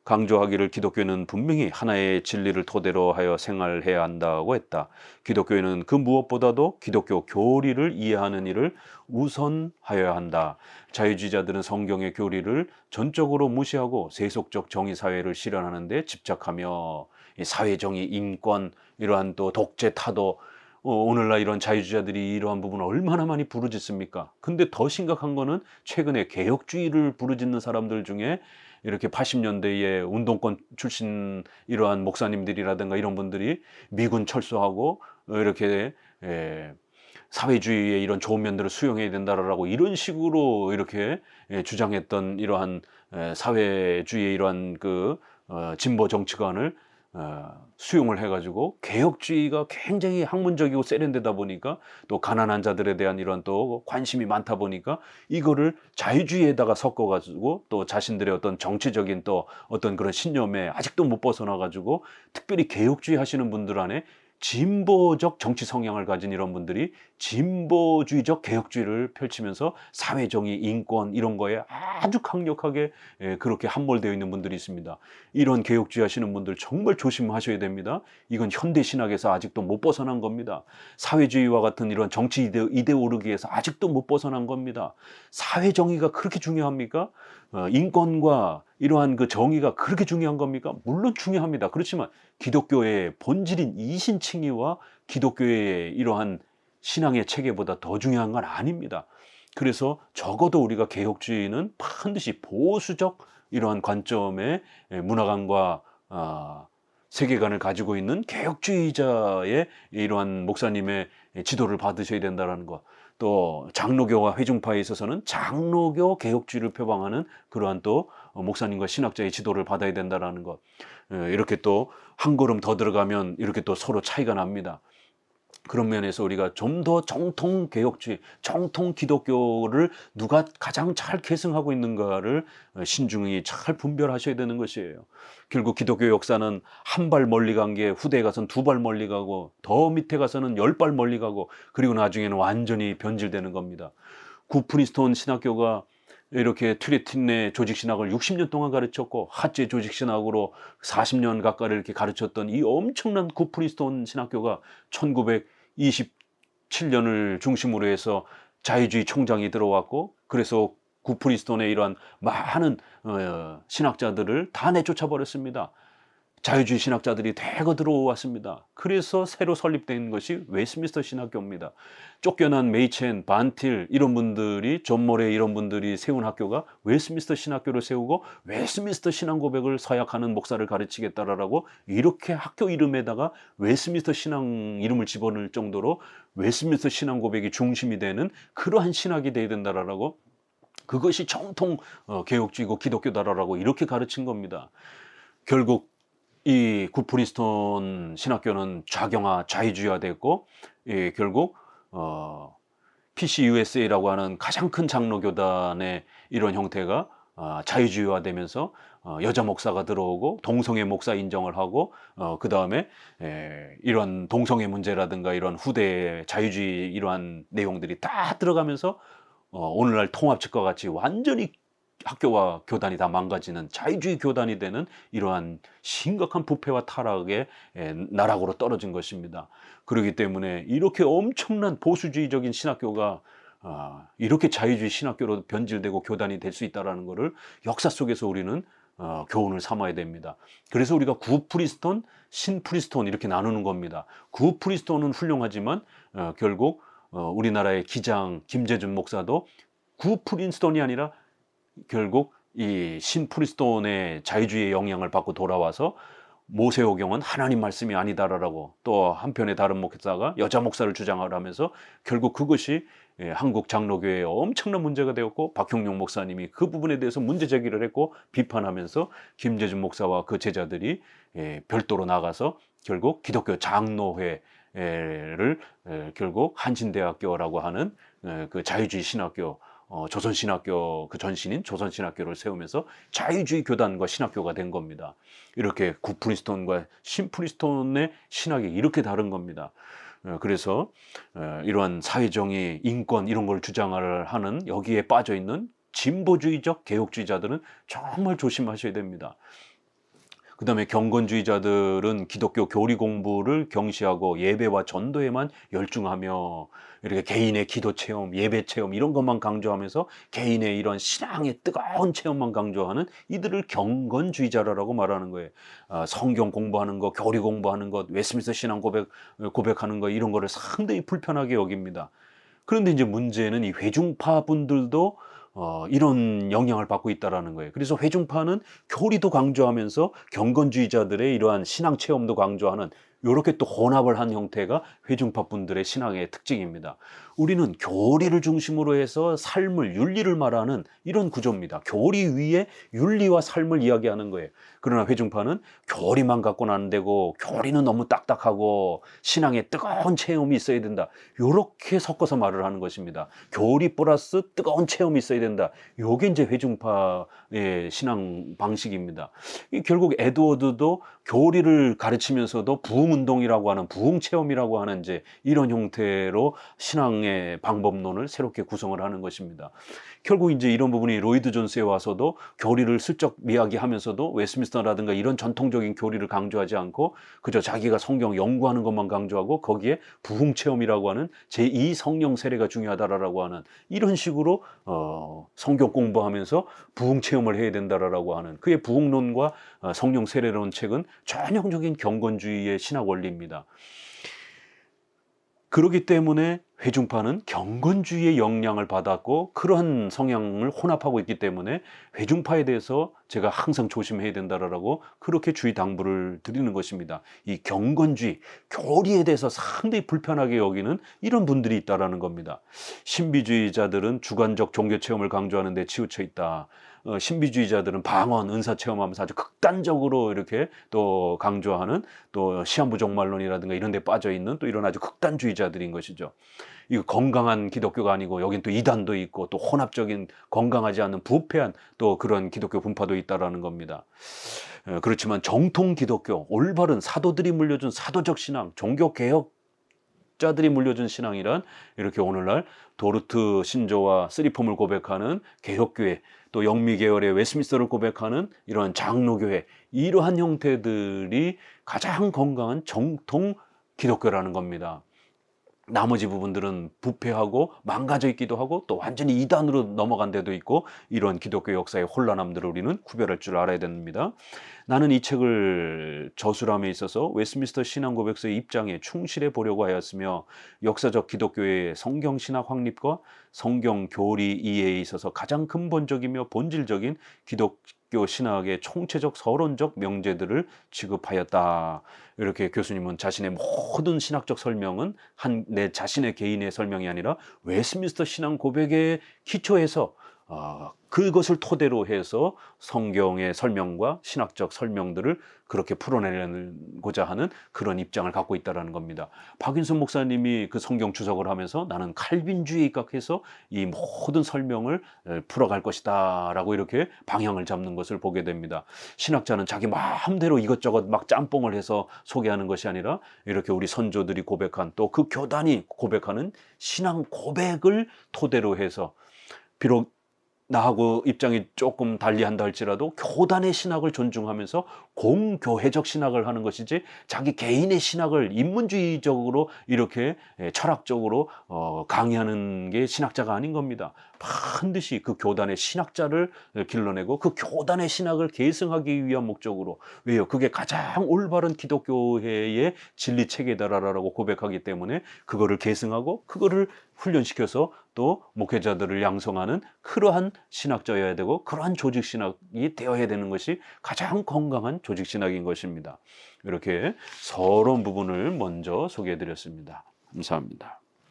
A: 강조하기를 기독교는 분명히 하나의 진리를 토대로 하여 생활해야 한다고 했다. 기독교에는 그 무엇보다도 기독교 교리를 이해하는 일을 우선하여야 한다. 자유주의자들은 성경의 교리를 전적으로 무시하고 세속적 정의사회를 실현하는 데 집착하며 사회정의, 인권, 이러한 또 독재 타도 오늘날 이런 자유주의자들이 이러한 부분을 얼마나 많이 부르짖습니까? 근데 더 심각한 거는 최근에 개혁주의를 부르짖는 사람들 중에 이렇게 80년대에 운동권 출신 이러한 목사님들이라든가 이런 분들이 미군 철수하고 이렇게 사회주의의 이런 좋은 면들을 수용해야 된다라고 이런 식으로 이렇게 주장했던 이러한 사회주의의 이러한 그 진보 정치관을 수용을 해가지고 개혁주의가 굉장히 학문적이고 세련되다 보니까 또 가난한 자들에 대한 이런 또 관심이 많다 보니까 이거를 자유주의에다가 섞어가지고 또 자신들의 어떤 정치적인 또 어떤 그런 신념에 아직도 못 벗어나가지고 특별히 개혁주의 하시는 분들 안에 진보적 정치 성향을 가진 이런 분들이 진보주의적 개혁주의를 펼치면서 사회정의, 인권 이런 거에 아주 강력하게 그렇게 함몰되어 있는 분들이 있습니다. 이런 개혁주의 하시는 분들 정말 조심하셔야 됩니다. 이건 현대 신학에서 아직도 못 벗어난 겁니다. 사회주의와 같은 이런 정치 이데올로기에서 아직도 못 벗어난 겁니다. 사회정의가 그렇게 중요합니까? 인권과 이러한 그 정의가 그렇게 중요한 겁니까? 물론 중요합니다. 그렇지만 기독교의 본질인 이신칭의와 기독교의 이러한 신앙의 체계보다 더 중요한 건 아닙니다. 그래서 적어도 우리가 개혁주의는 반드시 보수적 이러한 관점의 문화관과 세계관을 가지고 있는 개혁주의자의 이러한 목사님의 지도를 받으셔야 된다는 것. 또 장로교와 회중파에 있어서는 장로교 개혁주의를 표방하는 그러한 또 목사님과 신학자의 지도를 받아야 된다는 것. 이렇게 또 한 걸음 더 들어가면 이렇게 또 서로 차이가 납니다. 그런 면에서 우리가 좀 더 정통 개혁주의, 정통 기독교를 누가 가장 잘 계승하고 있는가를 신중히 잘 분별하셔야 되는 것이에요. 결국 기독교 역사는 한 발 멀리 간 게 후대에 가서는 두 발 멀리 가고 더 밑에 가서는 10발 멀리 가고 그리고 나중에는 완전히 변질되는 겁니다. 구프리스톤 신학교가 이렇게 트리틴의 조직신학을 60년 동안 가르쳤고 하체 조직신학으로 40년 가까이 이렇게 가르쳤던 이 엄청난 구프리스톤 신학교가 1927년을 중심으로 해서 자유주의 총장이 들어왔고 그래서 구프리스톤의 이러한 많은 신학자들을 다 내쫓아 버렸습니다. 자유주의 신학자들이 대거 들어왔습니다. 그래서 새로 설립된 것이 웨스트민스터 신학교입니다. 쫓겨난 메이첸, 반틸 이런 분들이, 존 모레 이런 분들이 세운 학교가 웨스트민스터 신학교를 세우고 웨스트민스터 신앙 고백을 서약하는 목사를 가르치겠다라고 이렇게 학교 이름에다가 웨스트민스터 신앙 이름을 집어넣을 정도로 웨스트민스터 신앙 고백이 중심이 되는 그러한 신학이 되어야 된다라고, 그것이 정통 개혁주의고 기독교다라고 이렇게 가르친 겁니다. 결국 이 굿프린스톤 신학교는 좌경화, 자유주의화 됐고, 결국 PCUSA라고 하는 가장 큰 장로교단의 이런 형태가 자유주의화 되면서 여자 목사가 들어오고 동성애 목사 인정을 하고, 그 다음에 이런 동성애 문제라든가 이런 후대의 자유주의 이러한 내용들이 다 들어가면서 오늘날 통합측과 같이 완전히 학교와 교단이 다 망가지는 자유주의 교단이 되는 이러한 심각한 부패와 타락의 나락으로 떨어진 것입니다. 그렇기 때문에 이렇게 엄청난 보수주의적인 신학교가 이렇게 자유주의 신학교로 변질되고 교단이 될 수 있다는 것을 역사 속에서 우리는 교훈을 삼아야 됩니다. 그래서 우리가 구프린스톤, 신프린스톤 이렇게 나누는 겁니다. 구프린스톤은 훌륭하지만 결국 우리나라의 기장 김재준 목사도 구프린스톤이 아니라 결국 이 신프린스톤의 자유주의의 영향을 받고 돌아와서 모세오경은 하나님 말씀이 아니다라고, 또 한편의 다른 목사가 여자 목사를 주장을 하면서 결국 그것이 한국 장로교회에 엄청난 문제가 되었고, 박형룡 목사님이 그 부분에 대해서 문제 제기를 했고 비판하면서 김재준 목사와 그 제자들이 별도로 나가서 결국 기독교 장로회를 결국 한신대학교라고 하는 그 자유주의 신학교, 조선신학교 그 전신인 조선신학교를 세우면서 자유주의 교단과 신학교가 된 겁니다. 이렇게 구프린스톤과 신프린스톤의 신학이 이렇게 다른 겁니다. 그래서 이러한 사회정의, 인권 이런 걸 주장을 하는 여기에 빠져 있는 진보주의적 개혁주의자들은 정말 조심하셔야 됩니다. 그 다음에 경건주의자들은 기독교 교리 공부를 경시하고 예배와 전도에만 열중하며 이렇게 개인의 기도 체험, 예배 체험 이런 것만 강조하면서 개인의 이런 신앙의 뜨거운 체험만 강조하는 이들을 경건주의자라고 말하는 거예요. 성경 공부하는 것, 교리 공부하는 것, 웨스트민스터 신앙 고백하는 것 이런 거를 상당히 불편하게 여깁니다. 그런데 이제 문제는 이 회중파 분들도 이런 영향을 받고 있다는 거예요. 그래서 회중파는 교리도 강조하면서 경건주의자들의 이러한 신앙 체험도 강조하는 이렇게 또 혼합을 한 형태가 회중파 분들의 신앙의 특징입니다. 우리는 교리를 중심으로 해서 삶을, 윤리를 말하는 이런 구조입니다. 교리 위에 윤리와 삶을 이야기하는 거예요. 그러나 회중파는 교리만 갖고는 안 되고, 교리는 너무 딱딱하고 신앙에 뜨거운 체험이 있어야 된다, 이렇게 섞어서 말을 하는 것입니다. 교리 플러스 뜨거운 체험이 있어야 된다, 이게 이제 회중파의 신앙 방식입니다. 결국 에드워드도 교리를 가르치면서도 부흥운동이라고 하는, 부흥체험이라고 하는 이제 이런 형태로 신앙의 방법론을 새롭게 구성을 하는 것입니다. 결국 이제 이런 부분이 로이드 존스에 와서도 교리를 슬쩍 이야기하면서도 웨스트민스터라든가 이런 전통적인 교리를 강조하지 않고 그저 자기가 성경 연구하는 것만 강조하고 거기에 부흥체험이라고 하는 제2 성령 세례가 중요하다라고 하는 이런 식으로 성경 공부하면서 부흥체험을 해야 된다라고 하는 그의 부흥론과 성령 세례론 책은 전형적인 경건주의의 신학 원리입니다. 그렇기 때문에 회중파는 경건주의의 영향을 받았고 그러한 성향을 혼합하고 있기 때문에 회중파에 대해서 제가 항상 조심해야 된다라고 그렇게 주의 당부를 드리는 것입니다. 이 경건주의, 교리에 대해서 상당히 불편하게 여기는 이런 분들이 있다라는 겁니다. 신비주의자들은 주관적 종교체험을 강조하는 데 치우쳐 있다. 신비주의자들은 방언, 은사 체험하면서 아주 극단적으로 이렇게 또 강조하는 또 시한부 종말론이라든가 이런 데 빠져 있는 또 이런 아주 극단주의자들인 것이죠. 이거 건강한 기독교가 아니고 여긴 또 이단도 있고 또 혼합적인 건강하지 않은 부패한 또 그런 기독교 분파도 있다라는 겁니다. 그렇지만 정통 기독교, 올바른 사도들이 물려준 사도적 신앙, 종교개혁 자들이 물려준 신앙이란 이렇게 오늘날 도르트 신조와 쓰리폼을 고백하는 개혁교회, 또 영미계열의 웨스트민스터를 고백하는 이러한 장로교회, 이러한 형태들이 가장 건강한 정통 기독교라는 겁니다. 나머지 부분들은 부패하고 망가져 있기도 하고 또 완전히 이단으로 넘어간 데도 있고 이런 기독교 역사의 혼란함들을 우리는 구별할 줄 알아야 됩니다. 나는 이 책을 저술함에 있어서 웨스트민스터 신앙고백서의 입장에 충실해 보려고 하였으며 역사적 기독교의 성경신학 확립과 성경 교리 이해에 있어서 가장 근본적이며 본질적인 기독교 신학의 총체적 서론적 명제들을 취급하였다. 이렇게 교수님은 자신의 모든 신학적 설명은 내 자신의 개인의 설명이 아니라 웨스트민스터 신앙 고백에 기초해서 그것을 토대로 해서 성경의 설명과 신학적 설명들을 그렇게 풀어내고자 하는 그런 입장을 갖고 있다는 겁니다. 박윤선 목사님이 그 성경 주석을 하면서 나는 칼빈주의에 입각해서 이 모든 설명을 풀어갈 것이다 라고 이렇게 방향을 잡는 것을 보게 됩니다. 신학자는 자기 마음대로 이것저것 막 짬뽕을 해서 소개하는 것이 아니라 이렇게 우리 선조들이 고백한 또 그 교단이 고백하는 신앙 고백을 토대로 해서 비록 나하고 입장이 조금 달리한다 할지라도 교단의 신학을 존중하면서 공교회적 신학을 하는 것이지 자기 개인의 신학을 인문주의적으로 이렇게 철학적으로 강의하는 게 신학자가 아닌 겁니다. 반드시 그 교단의 신학자를 길러내고 그 교단의 신학을 계승하기 위한 목적으로 왜요? 그게 가장 올바른 기독교회의 진리 체계다라고 고백하기 때문에 그거를 계승하고 그거를 훈련시켜서 또 목회자들을 양성하는 그러한 신학자여야 되고 그러한 조직 신학이 되어야 되는 것이 가장 건강한 조직 신학인 것입니다. 이렇게 서론 부분을 먼저 소개해 드렸습니다. 감사합니다.